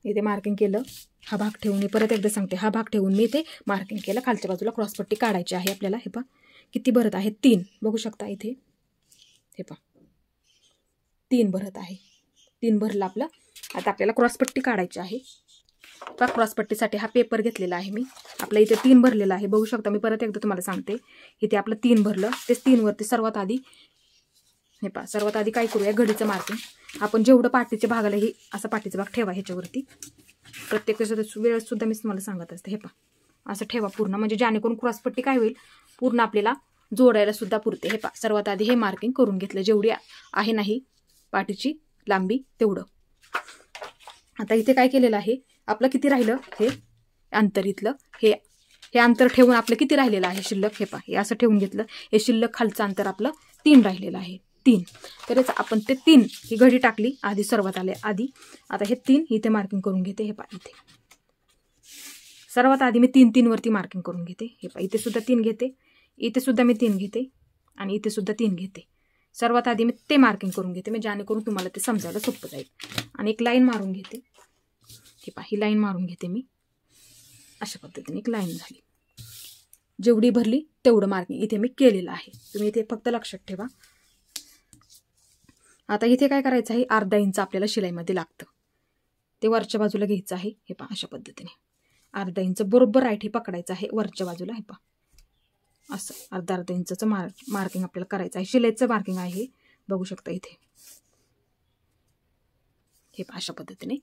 इथे मार्किंग केलं. हा भाग ठेवून, मी परत एकदा सांगते, हा भाग ठेवून मी इथे मार्किंग केलं. खालच्या बाजूला क्रॉसपट्टी काढायची आहे आपल्याला. हे पहा किती भरत आहे, 3. बघू शकता इथे. हे पहा 3 भरत आहे. 3 भरलं आपलं. आता आपल्याला क्रॉसपट्टी काढायची आहे. पहा क्रॉसपट्टीसाठी हा पेपर घेतलेला आहे मी. आपलं इथे 3 भरलेला आहे. बघू शकता, मी परत एकदा तुम्हाला सांगते. इथे आपलं 3 भरलं. तेच 3 वरती सर्वात आधी, हे पहा सर्वात आधी काय करूया, घडीचं मार्किंग. आपण जेवढं पाठीच्या भागाला हे असा पाठीचा भाग ठेवा ह्याच्यावरती. प्रत्येक वेळेस सुद्धा मी तुम्हाला सांगत असते. हे पहा असं ठेवा पूर्ण, म्हणजे जेणेकरून क्रॉसपट्टी काय होईल, पूर्ण आपल्याला जोडायला सुद्धा पुरते. हे पहा सर्वात आधी हे मार्किंग करून घेतलं, जेवढी आहे नाही पाठीची लांबी तेवढं. आता इथे काय केलेलं आहे, आपलं किती राहिलं हे अंतर, इथलं हे अंतर ठेवून आपलं किती राहिलेलं आहे शिल्लक. हे पहा हे असं ठेवून घेतलं. हे शिल्लक खालचं अंतर आपलं 3 राहिलेलं आहे. 3 तरच आपण ते 3 ही घडी टाकली आधी, सर्वात आधी. आता हे 3 इथे मार्किंग करून घेते. हे पहा इथे सर्वात आधी मी 3 वरती मार्किंग करून घेते. हे पहा इथे सुद्धा 3 घेते, इथे सुद्धा मी 3 घेते आणि इथे सुद्धा 3 घेते. सर्वात आधी मी ते मार्किंग करून घेते, म्हणजे जेणेकरून तुम्हाला ते समजायला सोपं जाईल. आणि एक लाईन मारून घेते. हे पहा ही लाईन मारून घेते मी. अशा पद्धतीने एक लाईन झाली. जेवढी भरली तेवढं मार्किंग इथे मी केलेलं आहे. तुम्ही इथे फक्त लक्षात ठेवा. आता इथे काय करायचं आहे, अर्धा इंच आपल्याला शिलाईमध्ये लागतं, ते वरच्या बाजूला घ्यायचं आहे. हे पहा अशा पद्धतीने अर्धा इंच बरोबर राईट हे पकडायचं आहे वरच्या बाजूला. हे पहा असं अर्धा इंचाचं मार्किंग आपल्याला करायचं आहे. शिलाईचं मार्किंग आहे, बघू शकता इथे. हे पहा अशा पद्धतीने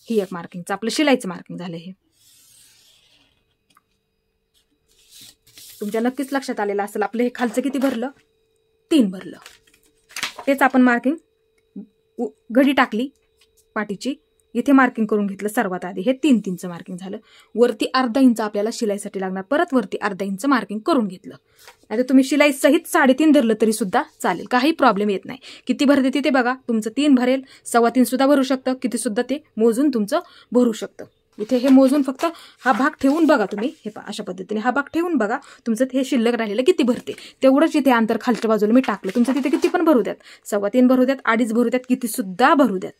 ही एक मार्किंगचं आपलं शिलाईचं मार्किंग झालं. हे तुमच्या नक्कीच लक्षात आलेलं असेल. आपलं हे खालचं किती भरलं, 3 भरलं. तेच आपण मार्किंग घडी टाकली पाठीची, इथे मार्किंग करून घेतलं सर्वात आधी. हे 3चं मार्किंग झालं. वरती अर्धा इंच आपल्याला शिलाईसाठी लागणार, परत वरती अर्धा इंच मार्किंग करून घेतलं. आता तुम्ही शिलाई सहित 3.5 धरलं तरी सुद्धा चालेल, काही प्रॉब्लेम येत नाही. किती भरते तिथे बघा, तुमचं 3 भरेल, 3.25 सुद्धा भरू शकतं, किती सुद्धा ते मोजून तुमचं भरू शकतं. इथे हे मोजून फक्त हा भाग ठेवून बघा तुम्ही. हे पहा अशा पद्धतीने हा भाग ठेवून बघा तुमचं हे शिल्लक राहिलेलं किती भरते. तेवढंच इथे अंतर खालच्या बाजूला मी टाकलं. तुमचं तिथे किती पण भरू द्यात, 3.25 भरू द्यात, 2.5 भरू द्यात, किती सुद्धा भरू द्यात.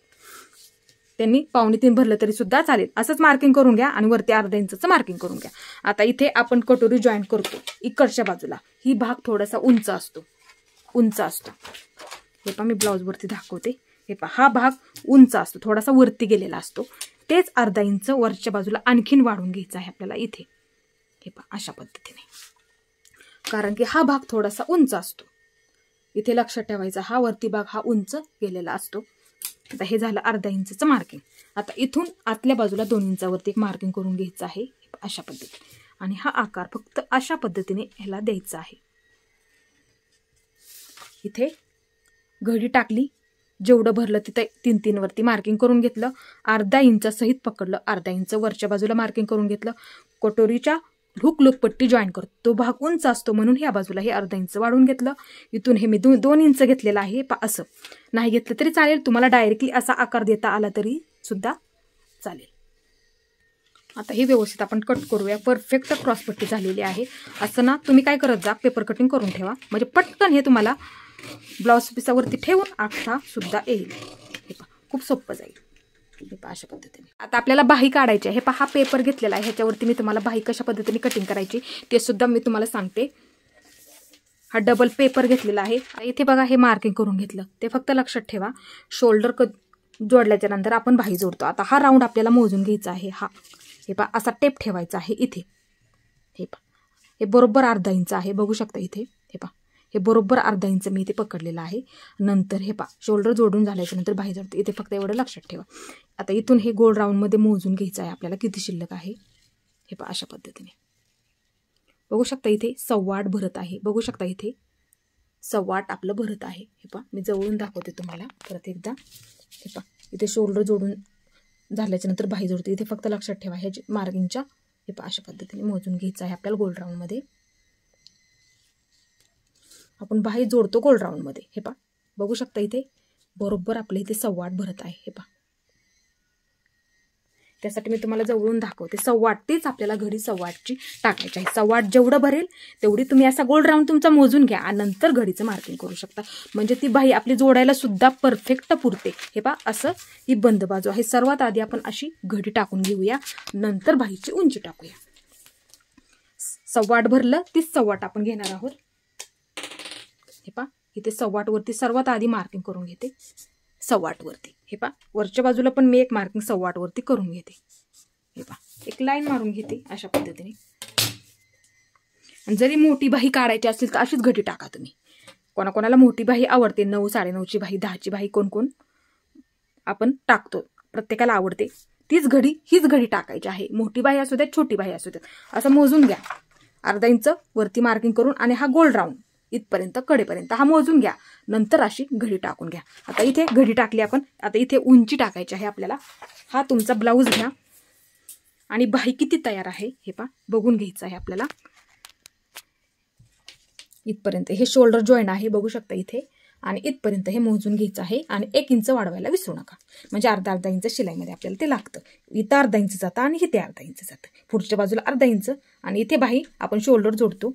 त्यांनी 2.25 भरलं तरी सुद्धा चालेल. असंच मार्किंग करून घ्या आणि वरती अर्धा इंचचं मार्किंग करून घ्या. आता इथे आपण कटोरी जॉईंट करतो इकडच्या बाजूला. ही भाग थोडासा उंच असतो. हे पहा मी ब्लाऊजवरती दाखवते. हे पहा हा भाग उंच असतो, थोडासा वरती गेलेला असतो. तेच अर्धा इंच वरच्या बाजूला आणखीन वाढून घ्यायचं आहे आपल्याला इथे. हे पहा अशा पद्धतीने, कारण की हा भाग थोडासा उंच असतो. इथे लक्षात ठेवायचा, हा वरती भाग हा उंच गेलेला असतो. आता हे झालं अर्धा इंचचं मार्किंग. आता इथून आतल्या बाजूला 2 इंचावरती एक मार्किंग करून घ्यायचं आहे अशा पद्धतीने. आणि हा आकार फक्त अशा पद्धतीने ह्याला द्यायचा आहे. इथे घडी टाकली, जेवढं भरलं तिथे 3 वरती मार्किंग करून घेतलं. अर्धा इंच सहित पकडलं, अर्धा इंच वरच्या बाजूला मार्किंग करून घेतलं. कटोरीच्या हुक पट्टी जॉईन करतो, तो भाग उंच असतो म्हणून ह्या बाजूला हे अर्धा इंच वाढवून घेतलं. इथून हे मी 2 इंच घेतलेलं आहे. असं नाही घेतलं तरी चालेल, तुम्हाला डायरेक्टली असा आकार देता आला तरी सुद्धा चालेल. आता हे व्यवस्थित आपण कट करूया. परफेक्ट क्रॉसपट्टी झालेली आहे. असं ना तुम्ही काय करत जा, पेपर कटिंग करून ठेवा, म्हणजे पटकन हे तुम्हाला ब्लाऊज पिसावरती ठेवून आखता सुद्धा येईल. हे पहा खूप सोपं जाईल. हे पहा अशा पद्धतीने. आता आपल्याला बाही काढायची आहे. हे पहा हा पेपर घेतलेला आहे, ह्याच्यावरती मी तुम्हाला बाही कशा पद्धतीने कटिंग करायची ते सुद्धा मी तुम्हाला सांगते. हा डबल पेपर घेतलेला आहे. इथे बघा हे मार्किंग करून घेतलं, ते फक्त लक्षात ठेवा. शोल्डर जोडल्याच्या नंतर आपण बाही जोडतो. आता हा राऊंड आपल्याला मोजून घ्यायचा आहे. हे पहा असा टेप ठेवायचा आहे इथे. हे पहा हे बरोबर अर्धा इंच आहे, बघू शकता इथे. हे पहा हे बरोबर अर्धा इंच मी इथे पकडलेलं आहे. नंतर हे पहा शोल्डर जोडून झाल्याच्या नंतर बाही जोडते. इथे फक्त एवढं लक्षात ठेवा. आता इथून हे गोल राऊंडमध्ये मोजून घ्यायचं आहे आपल्याला किती शिल्लक आहे. हे पहा अशा पद्धतीने बघू शकता. इथे 8.25 भरत आहे, बघू शकता इथे 8.25 आपलं भरत आहे. हे पहा मी जवळून दाखवते तुम्हाला परत एकदा. हे पहा इथे शोल्डर जोडून झाल्याच्या नंतर बाही जोडते. इथे फक्त लक्षात ठेवा ह्या मार्किंगच्या. हे पहा अशा पद्धतीने मोजून घ्यायचं आहे आपल्याला गोल राऊंडमध्ये. आपण बाही जोडतो गोल राऊंडमध्ये. हे पहा बघू शकता इथे बरोबर आपल्या इथे 8.25 भरत आहे. हे पहा त्यासाठी मी तुम्हाला जवळून दाखवते. 8.25 तेच आपल्याला घडी 8.25ची टाकायची आहे. 8.25 जेवढं भरेल तेवढी तुम्ही असा गोल राऊंड तुमचा मोजून घ्या आणि नंतर घडीचं मार्किंग करू शकता. म्हणजे ती बाही आपली जोडायला सुद्धा परफेक्ट पुरते. हे पहा, असं ही बंद बाजू आहे. सर्वात आधी आपण अशी घडी टाकून घेऊया, नंतर बाहीची उंची टाकूया. 8.25 भरलं, 30 आपण घेणार आहोत. हे पहा, इथे 8.25 वरती सर्वात आधी मार्किंग करून घेते. 8.25 वरती हे पहा, वरच्या बाजूला पण मी एक मार्किंग 8.25 वरती करून घेते. हे पहा, एक लाईन मारून घेते अशा पद्धतीने. आणि जरी मोठी बाही काढायची असेल तर अशीच घडी टाका तुम्ही. कोणाकोणाला मोठी बाही आवडते, 9, 9.5ची बाही, 10ची बाही कोण कोण आपण टाकतो, प्रत्येकाला आवडते. तीच घडी, हीच घडी टाकायची आहे. मोठी बाही असू द्या, छोटी बाही असू द्या, असं मोजून घ्या. अर्धा इंच वरती मार्किंग करून आणि हा गोल राऊंड इथपर्यंत कडेपर्यंत हा मोजून घ्या. नंतर अशी घडी टाकून घ्या. आता इथे घडी टाकली आपण, आता इथे उंची टाकायची आहे आपल्याला. हा तुमचा ब्लाऊज घ्या आणि बाही किती तयार आहे हे पहा, बघून घ्यायचं आहे आपल्याला. इथपर्यंत हे शोल्डर जॉईन आहे, बघू शकता इथे. आणि इथपर्यंत हे मोजून घ्यायचं आहे आणि 1 इंच वाढवायला विसरू नका. म्हणजे अर्धा इंच शिलाईमध्ये आपल्याला ते लागतं. इथं अर्धा इंच जातं आणि इथे अर्धा इंच जातं. पुढच्या बाजूला अर्धा इंच आणि इथे बाही आपण शोल्डर जोडतो,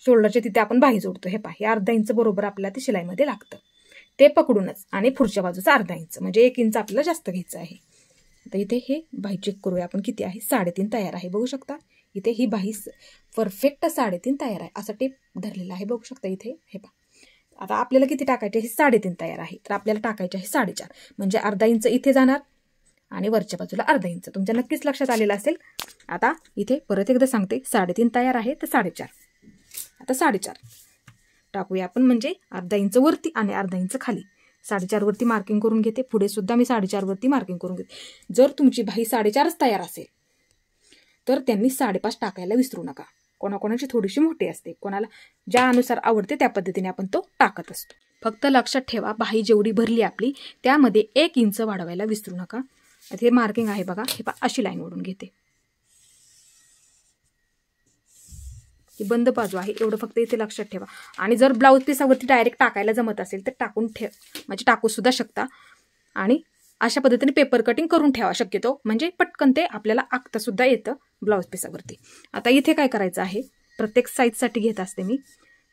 शोल्डरच्या तिथे आपण बाही जोडतो. हे पहा, हे अर्धा इंच बरोबर आपल्याला ते शिलाईमध्ये लागतं. ते पकडूनच आणि पुढच्या बाजूचा अर्धा इंच, म्हणजे 1 इंच आपल्याला जास्त घ्यायचं आहे. आता इथे हे बाही चेक करूया आपण किती आहे. 3.5 तयार आहे, बघू शकता. इथे ही बाही परफेक्ट 3.5 तयार आहे. असा टेप धरलेला आहे, बघू शकता इथे. हे पहा, आता आपल्याला किती टाकायचे आहे, 3.5 तयार आहे. तर आपल्याला टाकायचे आहे 4.5, म्हणजे अर्धा इंच इथे जाणार आणि वरच्या बाजूला अर्धा इंच. तुमच्या नक्कीच लक्षात आलेलं असेल. आता इथे परत एकदा सांगते, 3.5 तयार आहे तर 4.5. आता 4.5 टाकूया आपण, म्हणजे अर्धा इंच वरती आणि अर्धा इंच खाली. 4.5 वरती मार्किंग करून घेते. पुढे सुद्धा मी 4.5 वरती मार्किंग करून घेते. जर तुमची बाही 4.5च तयार असेल तर त्यांनी 5.5 टाकायला विसरू नका. कोणाकोणाची थोडीशी मोठी असते, कोणाला ज्या अनुसार आवडते त्या पद्धतीने आपण तो टाकत असतो. फक्त लक्षात ठेवा, बाही जेवढी भरली आपली त्यामध्ये 1 इंच वाढवायला विसरू नका. हे मार्किंग आहे बघा, हे पहा, अशी लाईन ओढून घेते. ही बंद बाजू आहे, एवढं फक्त इथे लक्षात ठेवा. आणि जर ब्लाऊज पीसावरती डायरेक्ट टाकायला जमत असेल तर टाकून म्हणजे टाकू सुद्धा शकता. आणि अशा पद्धतीने पेपर कटिंग करून ठेवा शक्यतो, म्हणजे पटकन ते आपल्याला आखता सुद्धा येतं ब्लाऊज पीसावरती. आता इथे काय करायचं आहे, प्रत्येक साईजसाठी घेत असते मी,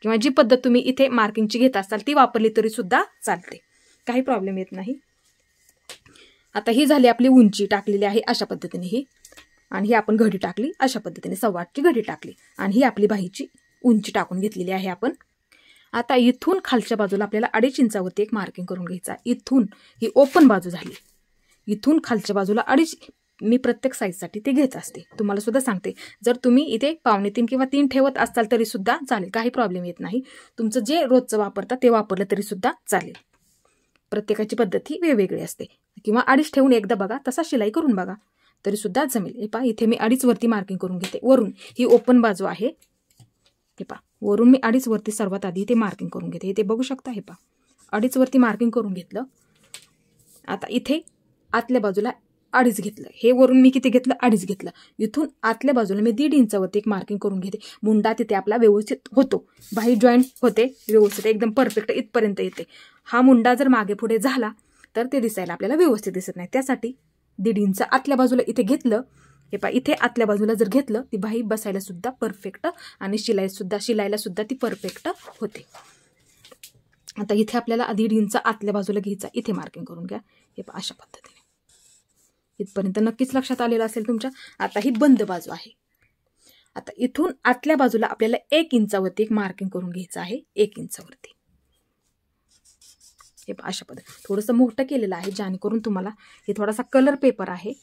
किंवा जी पद्धत तुम्ही इथे मार्किंगची घेत असाल ती वापरली तरी सुद्धा चालते, काही प्रॉब्लेम येत नाही. आता ही झाली आपली उंची टाकलेली आहे अशा पद्धतीने ही, आणि ही आपण घडी टाकली अशा पद्धतीने 8.25ची घडी टाकली आणि ही आपली बाहीची उंची टाकून घेतलेली आहे आपण. आता इथून खालच्या बाजूला आपल्याला 2.5 इंचावरती एक मार्किंग करून घ्यायचं आहे. इथून ही ओपन बाजू झाली, इथून खालच्या बाजूला 2.5. मी प्रत्येक साईजसाठी ते घेत असते, तुम्हाला सुद्धा सांगते. जर तुम्ही इथे 2.25 किंवा 3 ठेवत असाल तरी सुद्धा चालेल, काही प्रॉब्लेम येत नाही. तुमचं जे रोजचं वापरता ते वापरलं तरी सुद्धा चालेल. प्रत्येकाची पद्धत ही वेगवेगळी असते. किंवा 2.5 ठेवून एकदा बघा, तसा शिलाई करून बघा तरी सुद्धा जमेल. हे पहा, इथे मी 2.5 वरती मार्किंग करून घेते. वरून ही ओपन बाजू आहे, हे पहा, वरून मी 2.5 वरती सर्वात आधी इथे मार्किंग करून घेते. इथे बघू शकता, हे पहा, 2.5 वरती मार्किंग करून घेतलं. आता इथे आतल्या बाजूला 2.5 घेतलं. हे वरून मी किती घेतलं, 2.5 घेतलं. इथून आतल्या बाजूला मी 1.5 इंचावरती एक मार्किंग करून घेते. मुंडा तिथे आपला व्यवस्थित होतो, बाही जॉईंट होते व्यवस्थित, एकदम परफेक्ट इथपर्यंत येते. हा मुंडा जर मागे पुढे झाला तर ते दिसायला आपल्याला व्यवस्थित दिसत नाही. त्यासाठी 1.5 इंच आतल्या बाजूला इथे घेतलं. हे पहा, इथे आतल्या बाजूला जर घेतलं ती बाही बसायला सुद्धा परफेक्ट आणि शिलाईला सुद्धा ती परफेक्ट होते. आता इथे आपल्याला 1.5 इंच आतल्या बाजूला घ्यायचा, इथे मार्किंग करून घ्या. हे पहा, अशा पद्धतीने इथपर्यंत नक्कीच लक्षात आलेलं असेल तुमच्या. आता ही बंद बाजू आहे. आता इथून आतल्या बाजूला आपल्याला 1 इंचावरती एक मार्किंग करून घ्यायचं आहे, 1 इंचावरती. हे अशा पद्धतीने थोडंसं मोठं केलेलं आहे, जेणेकरून तुम्हाला हे थोडासा कलर पेपर आहे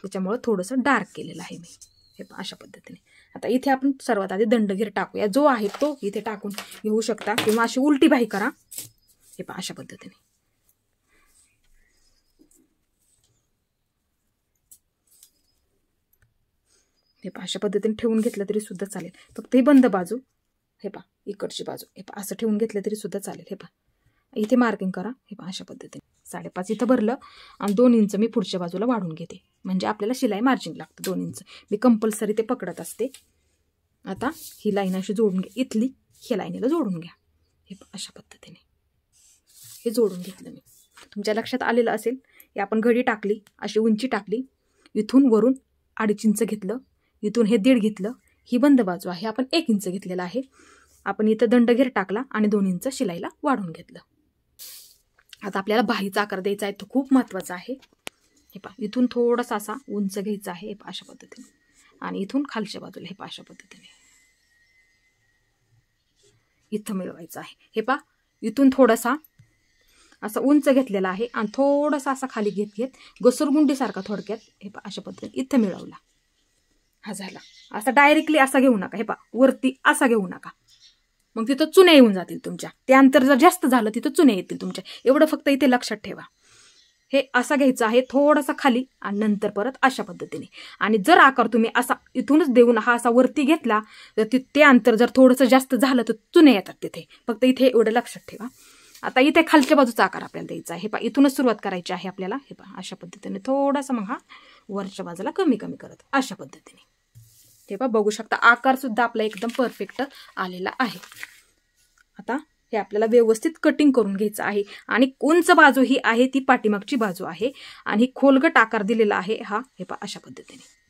त्याच्यामुळे थोडंसं डार्क केलेलं आहे मी. हे अशा पद्धतीने. आता इथे आपण सर्वात आधी दंडगीर टाकूया, जो आहे तो इथे टाकून घेऊ शकता, किंवा अशी उलटी बाही करा. हे पहा, अशा पद्धतीने. हे पहा, अशा पद्धतीने ठेवून घेतलं तरी सुद्धा चालेल. फक्त ही बंद बाजू, हे पहा, इकडची बाजू, हे पहा, असं ठेवून घेतलं तरी सुद्धा चालेल. हे पहा, इथे मार्किंग करा. हे पहा, अशा पद्धतीने 5.5 इथं भरलं आणि 2 इंच मी पुढच्या बाजूला वाढून घेते, म्हणजे आपल्याला शिलाई मार्जिन लागतं 2 इंच. मी कंपल्सरी ते पकडत असते. आता ही लाईन अशी जोडून घ्या, इथली ह्या लाईनीला जोडून घ्या. हे अशा पद्धतीने हे जोडून घेतलं मी. तुमच्या लक्षात आलेलं असेल. हे आपण घडी टाकली, अशी उंची टाकली, इथून वरून 2.5 इंच घेतलं, इथून हे 1.5 घेतलं, ही बंद बाजू आहे आपण 1 इंच घेतलेला आहे. आपण इथं दंडघेर टाकला आणि 2 इंच शिलाईला वाढवून घेतलं. आता आपल्याला बाहीचा आकार द्यायचा आहे, तो खूप महत्त्वाचा आहे. हे पहा, इथून थोडासा असा उंच घ्यायचा आहे, हे पहा अशा पद्धतीने, आणि इथून खालच्या बाजूला हे पहा अशा पद्धतीने इथं मिळवायचं आहे. हे पहा, इथून थोडासा असा उंच घेतलेला आहे आणि थोडासा असा खाली घेत घेत घसरगुंडीसारखा थोडक्यात हे पहा अशा पद्धतीने इथं मिळवला. हा झाला. असा डायरेक्टली असा घेऊ नका, हे पहा वरती असा घेऊ नका, मग तिथं चुन्या येऊन जातील तुमच्या. ते अंतर जर जास्त झालं तिथं चुन्या येतील तुमच्या. एवढं फक्त इथे लक्षात ठेवा. हे असा घ्यायचं आहे, थोडासा खाली आणि नंतर परत अशा पद्धतीने. आणि जर आकार तुम्ही असा इथूनच देऊन हा असा वरती घेतला तर ते अंतर जर थोडंसं जास्त झालं तर चुन्या येतात तिथे. फक्त इथे एवढं लक्षात ठेवा. आता इथे खालच्या बाजूचा आकार आपल्याला द्यायचा आहे. हे पहा, इथूनच सुरुवात करायची आहे आपल्याला. हे पहा अशा पद्धतीने थोडासा, मग हा वरच्या बाजूला कमी कमी करत अशा पद्धतीने. हे पहा, बघू शकता आकार सुद्धा आपला एकदम परफेक्ट आलेला आहे. आता हे आपल्याला व्यवस्थित कटिंग करून घ्यायचं आहे. आणि उंच बाजू ही आहे ती पाठीमागची बाजू आहे आणि खोलगट आकार दिलेला आहे हा. हे पहा अशा पद्धतीने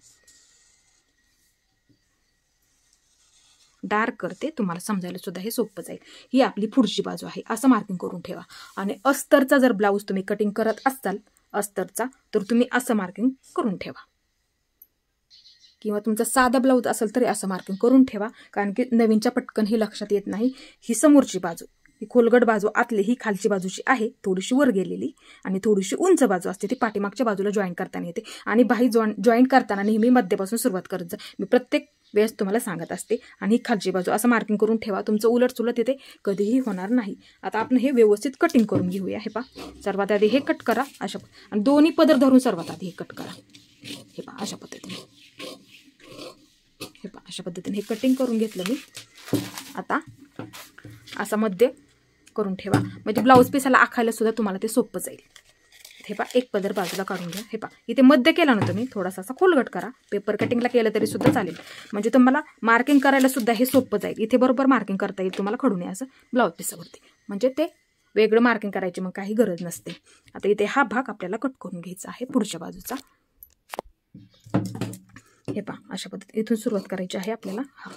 डार्क करते, तुम्हाला समजायला सुद्धा हे सोपं जाईल. ही आपली पुढची बाजू आहे, असं मार्किंग करून ठेवा. आणि अस्तरचा जर ब्लाऊज तुम्ही कटिंग करत असाल अस्तरचा, तर तुम्ही असं मार्किंग करून ठेवा. किंवा तुमचा साधा ब्लाऊज असेल तरी असं मार्किंग करून ठेवा, कारण की नवीनच्या पटकन ही लक्षात येत नाही. ही समोरची बाजू, ही खोलगट बाजू आतली, ही खालची बाजूची आहे थोडीशी वर गेलेली, आणि थोडीशी उंच बाजू असते ती पाठीमागच्या बाजूला जॉईन करताना येते. आणि बाही जॉईन करताना नेहमी मध्यपासून सुरुवात करत जा. मी प्रत्येक वेळेस तुम्हाला सांगत असते. आणि ही खालची बाजू असं मार्किंग करून ठेवा, तुमचं उलट सुलट तिथे कधीही होणार नाही. आता आपण हे व्यवस्थित कटिंग करून घेऊया. हे पहा, सर्वात आधी हे कट करा अशा, आणि दोन्ही पदर धरून सर्वात आधी हे कट करा. हे पहा अशा पद्धतीने, हे पहा अशा पद्धतीने हे कटिंग करून घेतलं मी. आता असा मध्य करून ठेवा, म्हणजे ब्लाऊज पीसाला आखायला सुद्धा तुम्हाला ते सोपं जाईल. हे पहा, एक पदर बाजूला काढून घ्या. हे पहा, इथे मध्य केला ना तुम्ही, थोडासा असा खोलगट करा. पेपर कटिंगला केलं तरी सुद्धा चालेल, म्हणजे तुम्हाला मार्किंग करायला सुद्धा हे सोपं जाईल. इथे बरोबर मार्किंग करता येईल तुम्हाला खडून असं ब्लाऊज पीसावरती, म्हणजे ते वेगळं मार्किंग करायची मग काही गरज नसते. आता इथे हा भाग आपल्याला कट करून घ्यायचा आहे पुढच्या बाजूचा. हे पहा अशा पद्धतीने इथून सुरुवात करायची आहे आपल्याला. हा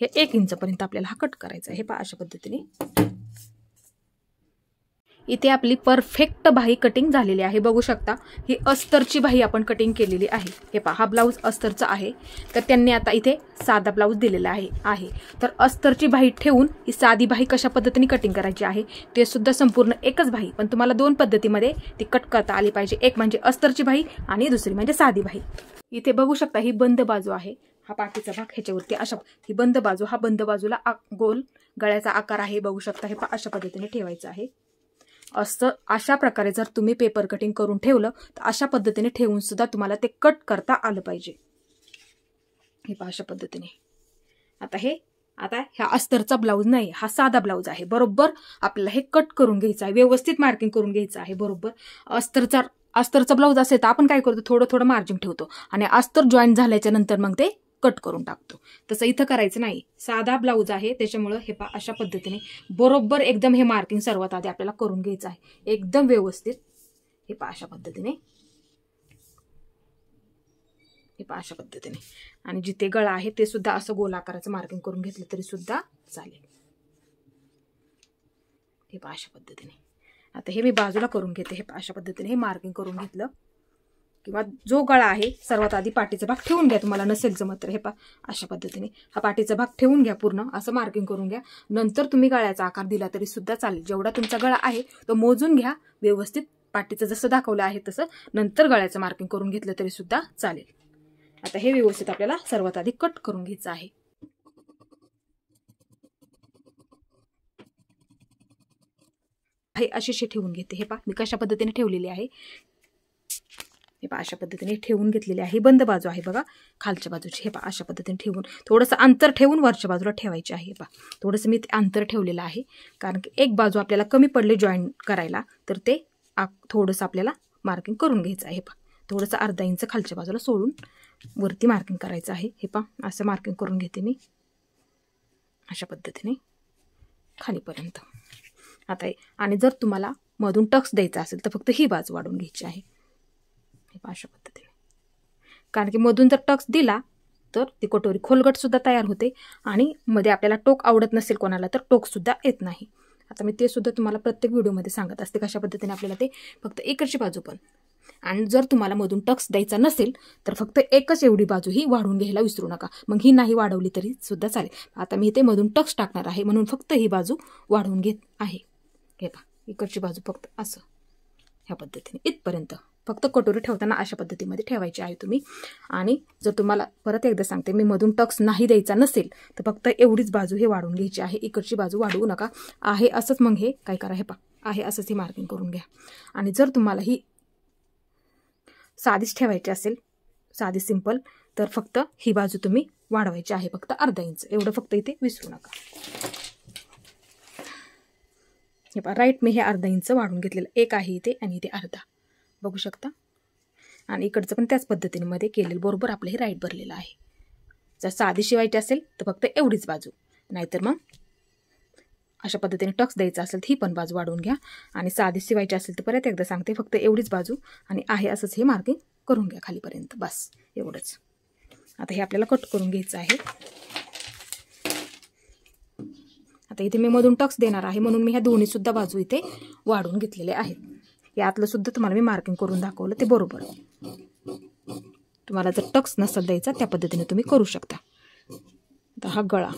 हे 1 इंचपर्यंत आपल्याला हा कट करायचा आहे. हे पहा अशा पद्धतीने इथे आपली परफेक्ट बाही कटिंग झालेली आहे. बघू शकता, ही अस्तरची बाही आपण कटिंग केलेली आहे. हे पहा, हा ब्लाऊज अस्तरचा आहे, तर त्यांनी आता इथे साधा ब्लाऊज दिलेला आहे. तर अस्तरची बाही ठेवून ही साधी बाही कशा पद्धतीने कटिंग करायची आहे ते सुद्धा संपूर्ण एकच बाही, पण तुम्हाला 2 पद्धतीमध्ये ती कट करता आली पाहिजे. एक म्हणजे अस्तरची बाही आणि दुसरी म्हणजे साधी बाही. इथे बघू शकता, ही बंद बाजू आहे, हा पाठीचा भाग ह्याच्यावरती अशा, ही बंद बाजू, हा बंद बाजूला गोल गळ्याचा आकार आहे. बघू शकता, हे पहा अशा पद्धतीने ठेवायचं आहे. असं अशा प्रकारे जर तुम्ही पेपर कटिंग करून ठेवलं तर अशा पद्धतीने ठेवून सुद्धा तुम्हाला ते कट करता आलं पाहिजे. हे पहा अशा पद्धतीने. आता ह्या अस्तरचा ब्लाऊज नाही, हा साधा ब्लाऊज आहे. बरोबर आपल्याला हे कट करून घ्यायचं आहे, व्यवस्थित मार्किंग करून घ्यायचं आहे. बरोबर अस्तरचा ब्लाऊज असेल तर आपण काय करतो, थोडं थोडं मार्जिंग ठेवतो आणि अस्तर जॉईन झाल्याच्या नंतर मग ते कट करून टाकतो. तसं इथं करायचं नाही. साधा ब्लाऊज आहे त्याच्यामुळं हे पहा अशा पद्धतीने बरोबर एकदम हे मार्किंग सर्वात आधी आपल्याला करून घ्यायचं आहे, एकदम व्यवस्थित. हे पहा अशा पद्धतीने, हे पहा अशा पद्धतीने. आणि जिथे गळा आहे ते सुद्धा असं गोल आकाराचं मार्किंग करून घेतलं तरी सुद्धा चालेल. हे पहा अशा पद्धतीने. आता हे मी बाजूला करून घेते. हे पहा अशा पद्धतीने हे मार्किंग करून घेतलं. किंवा जो गळा आहे सर्वात आधी पाठीचा भाग ठेवून घ्या, तुम्हाला नसेल जमत तर. हे पहा अशा पद्धतीने हा पाठीचा भाग ठेवून घ्या, पूर्ण असं मार्किंग करून घ्या. नंतर तुम्ही गळ्याचा आकार दिला तरी सुद्धा चालेल. जेवढा तुमचा गळा आहे तो मोजून घ्या व्यवस्थित, पाठीचं जसं दाखवलं आहे तसं. नंतर गळ्याचं मार्किंग करून घेतलं तरी सुद्धा चालेल. आता हे व्यवस्थित आपल्याला सर्वात आधी कट करून घ्यायचं आहे. हे अशी ठेवून घेते. हे पहा मी कशा पद्धतीने ठेवलेली आहे. हे पहा अशा पद्धतीने ठेवून घेतलेली आहे. बंद बाजू आहे बघा खालच्या बाजूची. हे पहा अशा पद्धतीने ठेवून थोडंसं अंतर ठेवून वरच्या बाजूला ठेवायचे आहे. हे पहा थोडंसं मी अंतर ठेवलेलं आहे, कारण की एक बाजू आपल्याला कमी पडले जॉईन करायला, तर ते थोडंसं आपल्याला मार्किंग करून घ्यायचं आहे. हे पहा थोडंसं अर्धा इंच खालच्या बाजूला सोडून वरती मार्किंग करायचं आहे. हे पहा असं मार्किंग करून घेते मी अशा पद्धतीने खालीपर्यंत. आता आणि जर तुम्हाला मधून टक्स द्यायचा असेल तर फक्त ही बाजू वाढवून घ्यायची आहे, हे पहा अशा पद्धतीने. कारण की मधून जर टक्स दिला तर ती कटोरी खोलगट सुद्धा तयार होते आणि मध्ये आपल्याला टोक आवडत नसेल कोणाला तर टोक सुद्धा येत नाही. आता मी ते सुद्धा तुम्हाला प्रत्येक व्हिडिओमध्ये सांगत असते कशा पद्धतीने आपल्याला ते फक्त इकडची बाजू पण. आणि जर तुम्हाला मधून टक्स द्यायचा नसेल तर फक्त एकच एवढी बाजू ही वाढवून घ्यायला विसरू नका, मग ही नाही वाढवली तरी सुद्धा चालेल. आता मी इथे मधून टक्स टाकणार आहे म्हणून फक्त ही बाजू वाढवून घेत आहे. हे पहा इकडची बाजू फक्त असं ह्या पद्धतीने इथपर्यंत फक्त कटोरी ठेवताना अशा पद्धतीमध्ये ठेवायची आहे तुम्ही. आणि जर तुम्हाला परत एकदा सांगते मी मधून टक्स नाही द्यायचा नसेल तर फक्त एवढीच बाजू हे वाढवून घ्यायची आहे, इकडची बाजू वाढवू नका. आहे असंच मग हे काय करा, हे पहा आहे असंच हे मार्किंग करून घ्या. आणि जर तुम्हाला ही साधीच ठेवायची असेल, साधी सिंपल, तर फक्त ही बाजू तुम्ही वाढवायची आहे फक्त अर्धा इंच, एवढं फक्त इथे विसरू नका. हे पहा राईट मी हे अर्धा इंच वाढून घेतलेलं, एक आहे इथे आणि इथे अर्धा बघू शकता. आणि इकडचं पण त्याच पद्धतीने मध्ये केलेलं बरोबर आपलं हे राईट भरलेलं आहे. जर साधी शिवायची असेल तर फक्त एवढीच बाजू, नाहीतर मग अशा पद्धतीने टक्स द्यायचा असेल तर ही पण बाजू वाढवून घ्या. आणि साधी शिवायची असेल तर परत एकदा सांगते फक्त एवढीच बाजू आणि आहे असंच हे मार्किंग करून घ्या खालीपर्यंत, बस एवढंच. आता हे आपल्याला कट करून घ्यायचं आहे. आता इथे मी मधून टक्स देणार आहे म्हणून मी ह्या दोन्ही सुद्धा बाजू इथे वाढवून घेतलेले आहेत. यातलं सुद्धा तुम्हाला मी मार्किंग करून दाखवलं ते बरोबर. तुम्हाला जर टक्स नसेल द्यायचा त्या पद्धतीने तुम्ही करू शकता. आता हा गळा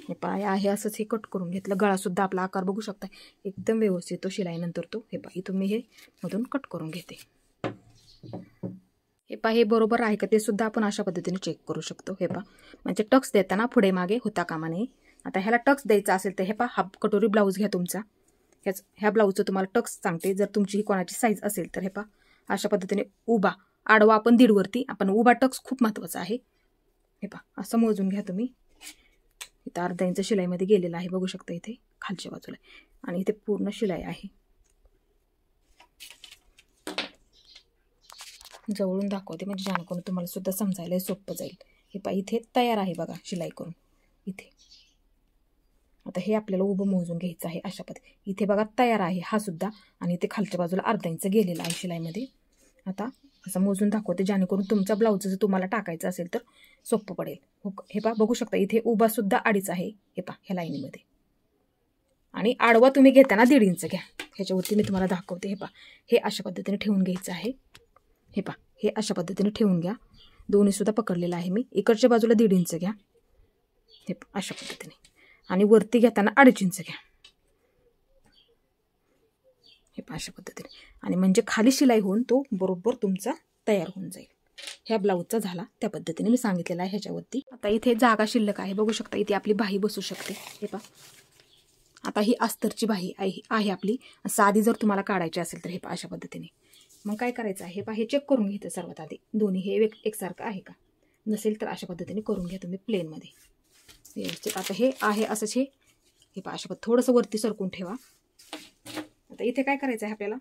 हे पाय आहे असंच हे कट करून घेतलं. गळा सुद्धा आपला आकार बघू शकता एकदम व्यवस्थित तो शिलाईनंतर तो हे पहा इथून मी हे मधून कट करून घेते. हे पहा हे बरोबर आहे का ते सुद्धा आपण अशा पद्धतीने चेक करू शकतो. हे पहा म्हणजे टक्स देताना पुढे मागे होता कामा नये. आता ह्याला टक्स द्यायचा असेल तर हे पहा हा कटोरी ब्लाऊज घ्या तुमचा, ह्या ब्लाऊजचं तुम्हाला टक्स सांगते. जर तुमची ही कोणाची साईज असेल तर हे पहा अशा पद्धतीने उभा आडवा आपण दीडवरती, आपण उभा टक्स खूप महत्त्वाचा आहे. हे पहा असं मोजून घ्या तुम्ही. इथं अर्धा इंच शिलाईमध्ये गेलेला आहे बघू शकता इथे खालच्या बाजूला, आणि इथे पूर्ण शिलाई आहे. जवळून दाखवते म्हणजे जेणेकरून तुम्हाला सुद्धा समजायला सोपं जाईल. हे पहा इथे तयार आहे बघा शिलाई करून इथे. आता हे आपल्याला उभं मोजून घ्यायचं आहे अशा पद्धतीने. इथे बघा तयार आहे हा सुद्धा, आणि इथे खालच्या बाजूला अर्धा इंच गेलेला आहे शिलाईमध्ये. आता असं मोजून दाखवते जेणेकरून तुमचा ब्लाऊज जर तुम्हाला टाकायचं असेल तर सोपं पडेल. हे पहा बघू शकता इथे उभा सुद्धा अडीच आहे हे पहा ह्या लाईनीमध्ये, आणि आडवा तुम्ही घेताना 1.5 इंच घ्या. ह्याच्यावरती मी तुम्हाला दाखवते. हे पहा हे अशा पद्धतीने ठेवून घ्यायचं आहे. हे पहा हे अशा पद्धतीने ठेवून घ्या. दोन्ही सुद्धा पकडलेलं आहे मी. इकडच्या बाजूला 1.5 इंच घ्या हे अशा पद्धतीने, आणि वरती घेताना 2.5 इंच घ्या हे पहा अशा पद्धतीने. आणि म्हणजे खाली शिलाई होऊन तो बरोबर तुमचा तयार होऊन जाईल. ह्या ब्लाऊजचा झाला त्या पद्धतीने मी सांगितलेला आहे ह्याच्यावरती. आता इथे जागा शिल्लक आहे बघू शकता. इथे आपली बाही बसू शकते. हे पहा आता ही अस्तरची बाही आहे आपली. साधी जर तुम्हाला काढायची असेल तर हे पहा अशा पद्धतीने. मग काय करायचं आहे हे पहा हे चेक करून घ्यायचं सर्वात आधी दोन्ही हे एकसारखं आहे का, नसेल तर अशा पद्धतीने करून घ्या तुम्ही प्लेनमध्ये व्यवस्थित. आता हे आहे असंच हे पहा अशा थोडंसं वरती सरकून ठेवा. आता इथे काय करायचं आहे आपल्याला,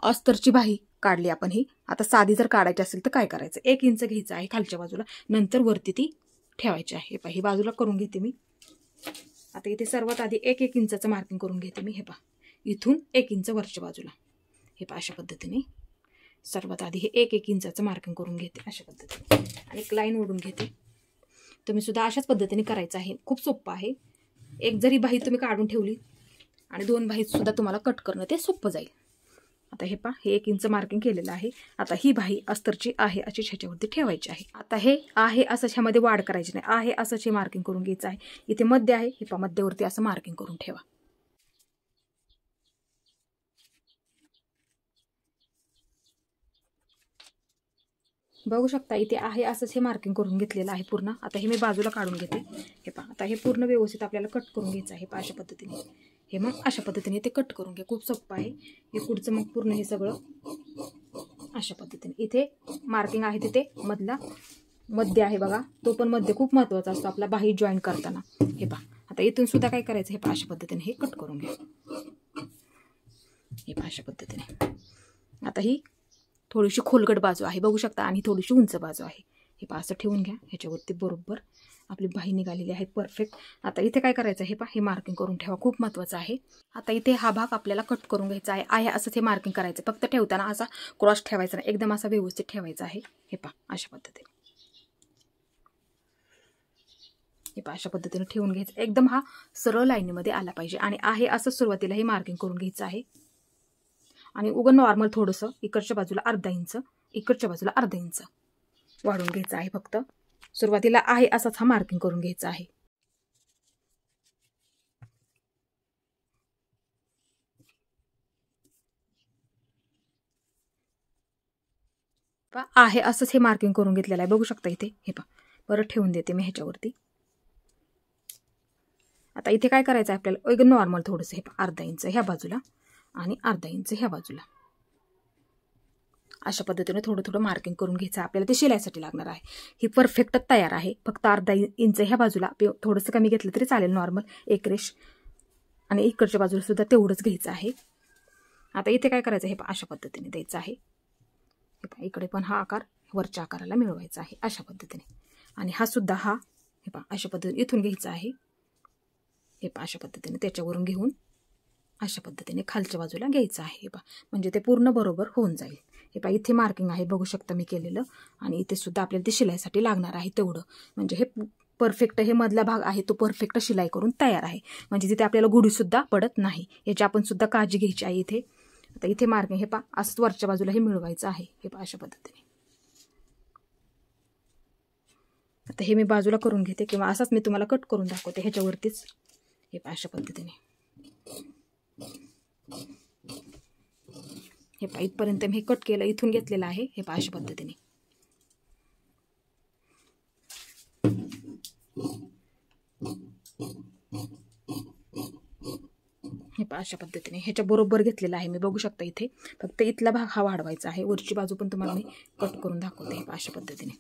अस्तरची बाही काढली आपण ही. आता साधी जर काढायची असेल तर काय करायचं, 1 इंच घ्यायचं आहे खालच्या बाजूला, नंतर वरती ती ठेवायची आहे. हे पहा ही बाजूला करून घेते मी. आता इथे सर्वात आधी 1 इंचाचं मार्किंग करून घेते मी. हे पहा इथून 1 इंच वरच्या बाजूला. हे पहा अशा पद्धतीने सर्वात आधी हे 1 इंचाचं मार्किंग करून घेते अशा पद्धतीने, आणि एक लाईन ओढून घेते. तुम्ही सुद्धा अशाच पद्धतीने करायचं आहे. खूप सोपं आहे. एक जरी बाही तुम्ही काढून ठेवली आणि 2 बाही सुद्धा तुम्हाला कट करणं ते सोपं जाईल. आता हे पहा हे 1 इंच मार्किंग केलेलं आहे. आता ही बाही अस्तरची आहे अशी ह्याच्यावरती ठेवायची आहे. आता हे आहे असंच ह्यामध्ये वाढ करायची नाही, आहे असंच हे मार्किंग करून घ्यायचं आहे. इथे मध्य आहे हे पहा मध्यवरती असं मार्किंग करून ठेवा. बघू शकता इथे आहे असंच हे मार्किंग करून घेतलेलं आहे पूर्ण. आता हे मी बाजूला काढून घेते. हे पहा आता हे पूर्ण व्यवस्थित आपल्याला कट करून घ्यायचं आहे अशा पद्धतीने. हे मग अशा पद्धतीने ते कट करून घ्या. खूप सोपं आहे हे. पुढचं मग पूर्ण हे सगळं अशा पद्धतीने. इथे मार्किंग आहे तिथे मधला मध्य आहे बघा, तो पण मध्य खूप महत्त्वाचा असतो आपला बाही जॉईन करताना. हे पहा आता इथून सुद्धा काय करायचं हे पहा अशा पद्धतीने हे कट करून घ्या. हे पहा अशा पद्धतीने. आता ही थोडीशी खोलगट बाजू आहे बघू शकता, आणि थोडीशी उंच बाजू आहे. हे पहा असं ठेवून घ्या. ह्याच्यावरती बरोबर आपली बाही निघालेली आहे परफेक्ट. आता इथे काय करायचं हे पहा, हे मार्किंग करून ठेवा, खूप महत्त्वाचं आहे. आता इथे हा भाग आपल्याला कट करून घ्यायचा आहे असंच हे मार्किंग करायचं. फक्त ठेवताना असा क्रॉस ठेवायचा नाही, एकदम असा व्यवस्थित ठेवायचा आहे. हे पहा अशा पद्धतीने, हे पहा अशा पद्धतीने ठेवून घ्यायचं. एकदम हा सरळ लाईनीमध्ये आला पाहिजे आणि आहे असं सुरुवातीला हे मार्किंग करून घ्यायचं आहे. आणि उगं नॉर्मल थोडंसं इकडच्या बाजूला अर्धा इंच, इकडच्या बाजूला अर्धा इंच वाढून घ्यायचं आहे. फक्त सुरुवातीला आहे असाच हा मार्किंग करून घ्यायचा आहे. आहे असंच हे मार्किंग करून घेतलेलं आहे, बघू शकता इथे. हे पहा परत ठेवून देते मी ह्याच्यावरती. आता इथे काय करायचं आहे आपल्याला, एकदम नॉर्मल थोडंसं हे पहा अर्धा इंच ह्या बाजूला आणि अर्धा इंच ह्या बाजूला, अशा पद्धतीने थोडं थोडं मार्किंग करून घ्यायचं. आपल्याला ते शिलाईसाठी लागणार आहे. ही परफेक्ट तयार आहे. फक्त अर्धा इंच ह्या बाजूला थोडंसं कमी घेतलं तरी चालेल, नॉर्मल एक रेष, आणि इकडच्या बाजूला सुद्धा तेवढंच घ्यायचं आहे. आता इथे काय करायचं हे पहा अशा पद्धतीने द्यायचं आहे. हे पहा इकडे पण हा आकार वरच्या आकाराला मिळवायचा आहे अशा पद्धतीने. आणि हा सुद्धा हा हे पहा अशा पद्धतीने इथून घ्यायचा आहे. हे पहा अशा पद्धतीने त्याच्यावरून घेऊन अशा पद्धतीने खालच्या बाजूला घ्यायचं आहे. हे पहा म्हणजे ते पूर्ण बरोबर होऊन जाईल. हे पहा इथे मार्किंग आहे, बघू शकता मी केलेलं. आणि इथे सुद्धा आपल्याला ते शिलाईसाठी लागणार आहे तेवढं. म्हणजे हे परफेक्ट, हे मधला भाग आहे तो परफेक्ट शिलाई करून तयार आहे. म्हणजे तिथे आपल्याला गुढीसुद्धा पडत नाही, याची आपण सुद्धा काळजी घ्यायची आहे इथे. आता इथे मार्किंग हे पहा असंच वरच्या बाजूला हे मिळवायचं आहे. हे पहा अशा पद्धतीने. आता हे मी बाजूला करून घेते किंवा असाच मी तुम्हाला कट करून दाखवते ह्याच्यावरतीच. हे पहा अशा पद्धतीने. हे पहा इथपर्यंत मी हे कट केलं, इथून घेतलेलं आहे. हे पहा अशा पद्धतीने. हे पहा अशा पद्धतीने ह्याच्या बरोबर घेतलेलं आहे मी, बघू शकता इथे. फक्त इथला भाग हा वाढवायचा आहे. वरची बाजू पण तुम्हाला मी कट करून दाखवते. हे पहा अशा पद्धतीने.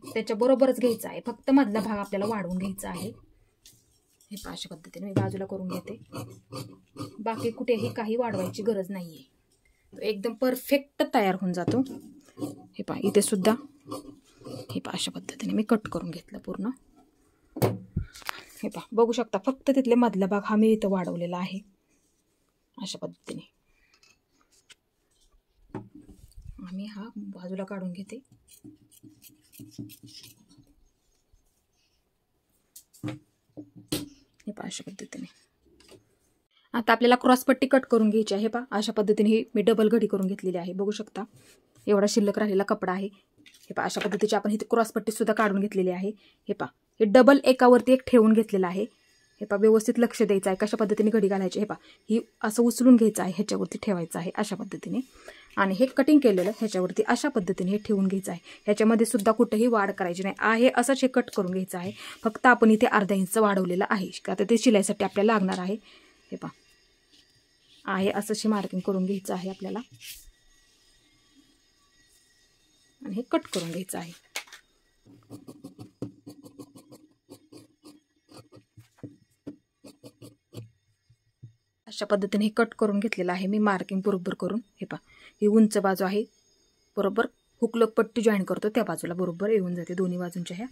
त्याच्या बरोबरच घ्यायचा आहे, फक्त मधला भाग आपल्याला वाढवून घ्यायचा आहे. हे पहा अशा पद्धतीने मी बाजूला करून घेते. बाकी कुठेही काही वाढवायची गरज नाहीये, तो एकदम परफेक्ट तयार होऊन जातो. हे पहा इथे सुद्धा हे पहा अशा पद्धतीने मी कट करून घेतलं पूर्ण. हे पहा बघू शकता, फक्त तिथले मधला भाग हा मी इथं वाढवलेला आहे अशा पद्धतीने. आम्ही हा बाजूला काढून घेते. हे पहा अशा पद्धतीने. आता आपल्याला क्रॉसपट्टी कट करून घ्यायची आहे. पहा अशा पद्धतीने ही मी डबल घडी करून घेतलेली आहे, बघू शकता. एवढा शिल्लक राहिलेला कपडा आहे. हे पहा अशा पद्धतीची आपण इथे क्रॉसपट्टी सुद्धा काढून घेतलेली आहे. हे पहा हे डबल एकावरती एक ठेवून घेतलेलं आहे. हे पहा व्यवस्थित लक्ष द्यायचं आहे कशा पद्धतीने घडी घालायची. हे पहा ही असं उचलून घ्यायचं आहे, ह्याच्यावरती ठेवायचं आहे अशा पद्धतीने. आणि हे कटिंग केलेलं ह्याच्यावरती अशा पद्धतीने हे ठेवून घ्यायचं आहे. ह्याच्यामध्ये सुद्धा कुठेही वाढ करायची नाही आहे, असंच हे कट करून घ्यायचं आहे. फक्त आपण इथे अर्धा इंच वाढवलेलं आहे, आता ते शिलाईसाठी आपल्याला लागणार आहे. हे पहा आहे असंच हे मार्किंग करून घ्यायचं आहे आपल्याला आणि हे कट करून घ्यायचं आहे. अशा पद्धतीने हे कट करून घेतलेलं आहे मी मार्किंग बरोबर करून. हे पहा ही उंच बाजू आहे, बरोबर हुकलक पट्टी जॉईन करतो त्या बाजूला बरोबर येऊन जाते. दोन्ही बाजूंच्या ह्या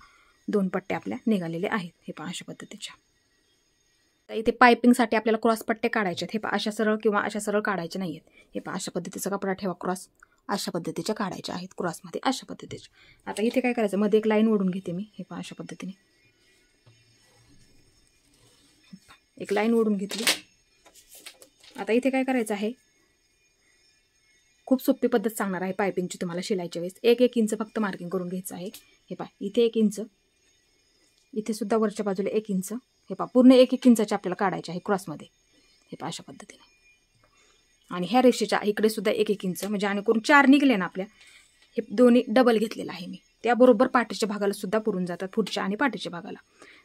दोन पट्ट्या आपल्या निघालेल्या आहेत. हे पहा अशा पद्धतीच्या. इथे पायपिंगसाठी आपल्याला क्रॉस पट्टे काढायचे आहेत. हे पहा अशा सरळ किंवा अशा सरळ काढायचे नाही आहेत. हे पहा अशा पद्धतीचा कपडा ठेवा, क्रॉस अशा पद्धतीच्या काढायच्या आहेत क्रॉसमध्ये अशा पद्धतीच्या. आता इथे काय करायचं, मध्ये एक लाईन ओढून घेते मी. हे पहा अशा पद्धतीने एक लाईन ओढून घेतली. आता इथे काय करायचं आहे, खूप सोपी पद्धत सांगणार आहे पायपिंगची तुम्हाला शिलाईच्या वेळेस. 1-1 इंच फक्त मार्किंग करून घ्यायचं आहे. हे पहा इथे 1 इंच, इथे सुद्धा वरच्या बाजूला 1 इंच. हे पहा पूर्ण 1-1 इंचाचे आपल्याला काढायचे आहे क्रॉसमध्ये. हे पहा अशा पद्धतीने. आणि ह्या रेषेच्या इकडे सुद्धा 1-1 इंच, म्हणजे जेणेकरून 4 निघले ना आपल्या. हे दोन्ही डबल घेतलेलं आहे मी, त्याबरोबर पाठीच्या भागाला सुद्धा पुरून जातात, पुढच्या आणि पाठीच्या भागाला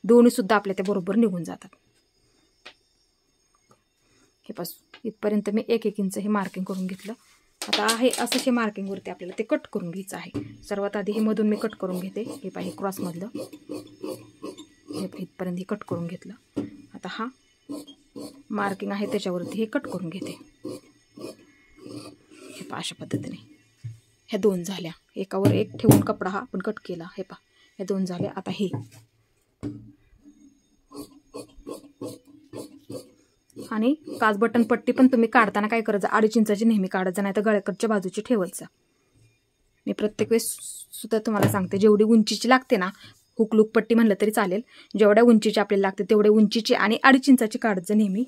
दोन्ही सुद्धा आपल्या त्या बरोबर निघून जातात. हे पास इथपर्यंत मी 1-1 इंच हे मार्किंग करून घेतलं. आता आहे असं हे मार्किंगवरती आपल्याला ते कट करून घ्यायचं आहे. सर्वात आधी हे मधून मी कट करून घेते. हे पहा हे क्रॉसमधलं हे इथपर्यंत हे कट करून घेतलं. आता हा मार्किंग आहे त्याच्यावरती हे कट करून घेते. पहा अशा पद्धतीने ह्या 2 झाल्या, एकावर एक ठेवून कपडा हा आपण कट केला, हे पहा ह्या 2 झाल्या. आता हे आणि काच बटन पट्टी पण तुम्ही काढताना काय करायचं, 2.5 इंचाची नेहमी काढायचं, नाही तर गळ्याकडच्या बाजूची ठेवायचं. मी प्रत्येक वेळेस सुद्धा तुम्हाला सांगते, जेवढी उंचीची लागते ना, हुकलूक पट्टी म्हणलं तरी चालेल, जेवढ्या उंचीची आपल्याला लागते तेवढे उंचीची आणि 2.5 इंचाची काढायचं नेहमी.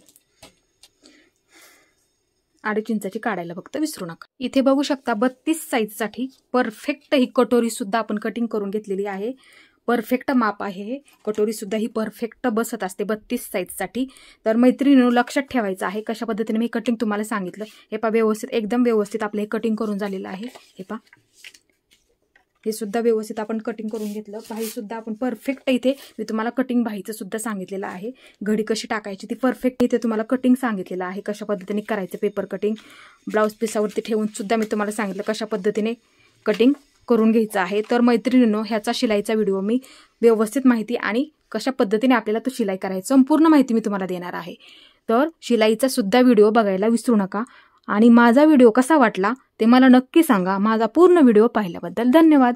2.5 इंचाची काढायला फक्त विसरू नका. इथे बघू शकता 32 साईजसाठी परफेक्ट ही कटोरी सुद्धा आपण कटिंग करून घेतलेली आहे. परफेक्ट माप आहे. कटोरी सुद्धा ही परफेक्ट बसत असते 32 साईजसाठी. तर मैत्रिणींनो लक्षात ठेवायचं आहे कशा पद्धतीने मी कटिंग तुम्हाला सांगितलं. हे पहा व्यवस्थित, एकदम व्यवस्थित आपलं हे कटिंग करून झालेलं आहे. हे पहा हे सुद्धा व्यवस्थित आपण कटिंग करून घेतलं. बाही सुद्धा आपण परफेक्ट, इथे मी तुम्हाला कटिंग बाहीचं सुद्धा सांगितलेलं आहे. घडी कशी टाकायची ती परफेक्ट इथे तुम्हाला कटिंग सांगितलेलं आहे, कशा पद्धतीने करायचं. पेपर कटिंग ब्लाऊज पिसावरती ठेवून सुद्धा मी तुम्हाला सांगितलं कशा पद्धतीने कटिंग करून घ्यायचं आहे. तर मैत्रिणींनो ह्याचा शिलाईचा व्हिडिओ मी व्यवस्थित माहिती आणि कशा पद्धतीने आपल्याला तो शिलाई करायची संपूर्ण माहिती मी तुम्हाला देणार आहे. तर शिलाईचा सुद्धा व्हिडिओ बघायला विसरू नका. आणि माझा व्हिडिओ कसा वाटला ते मला नक्की सांगा. माझा पूर्ण व्हिडिओ पाहिल्याबद्दल धन्यवाद.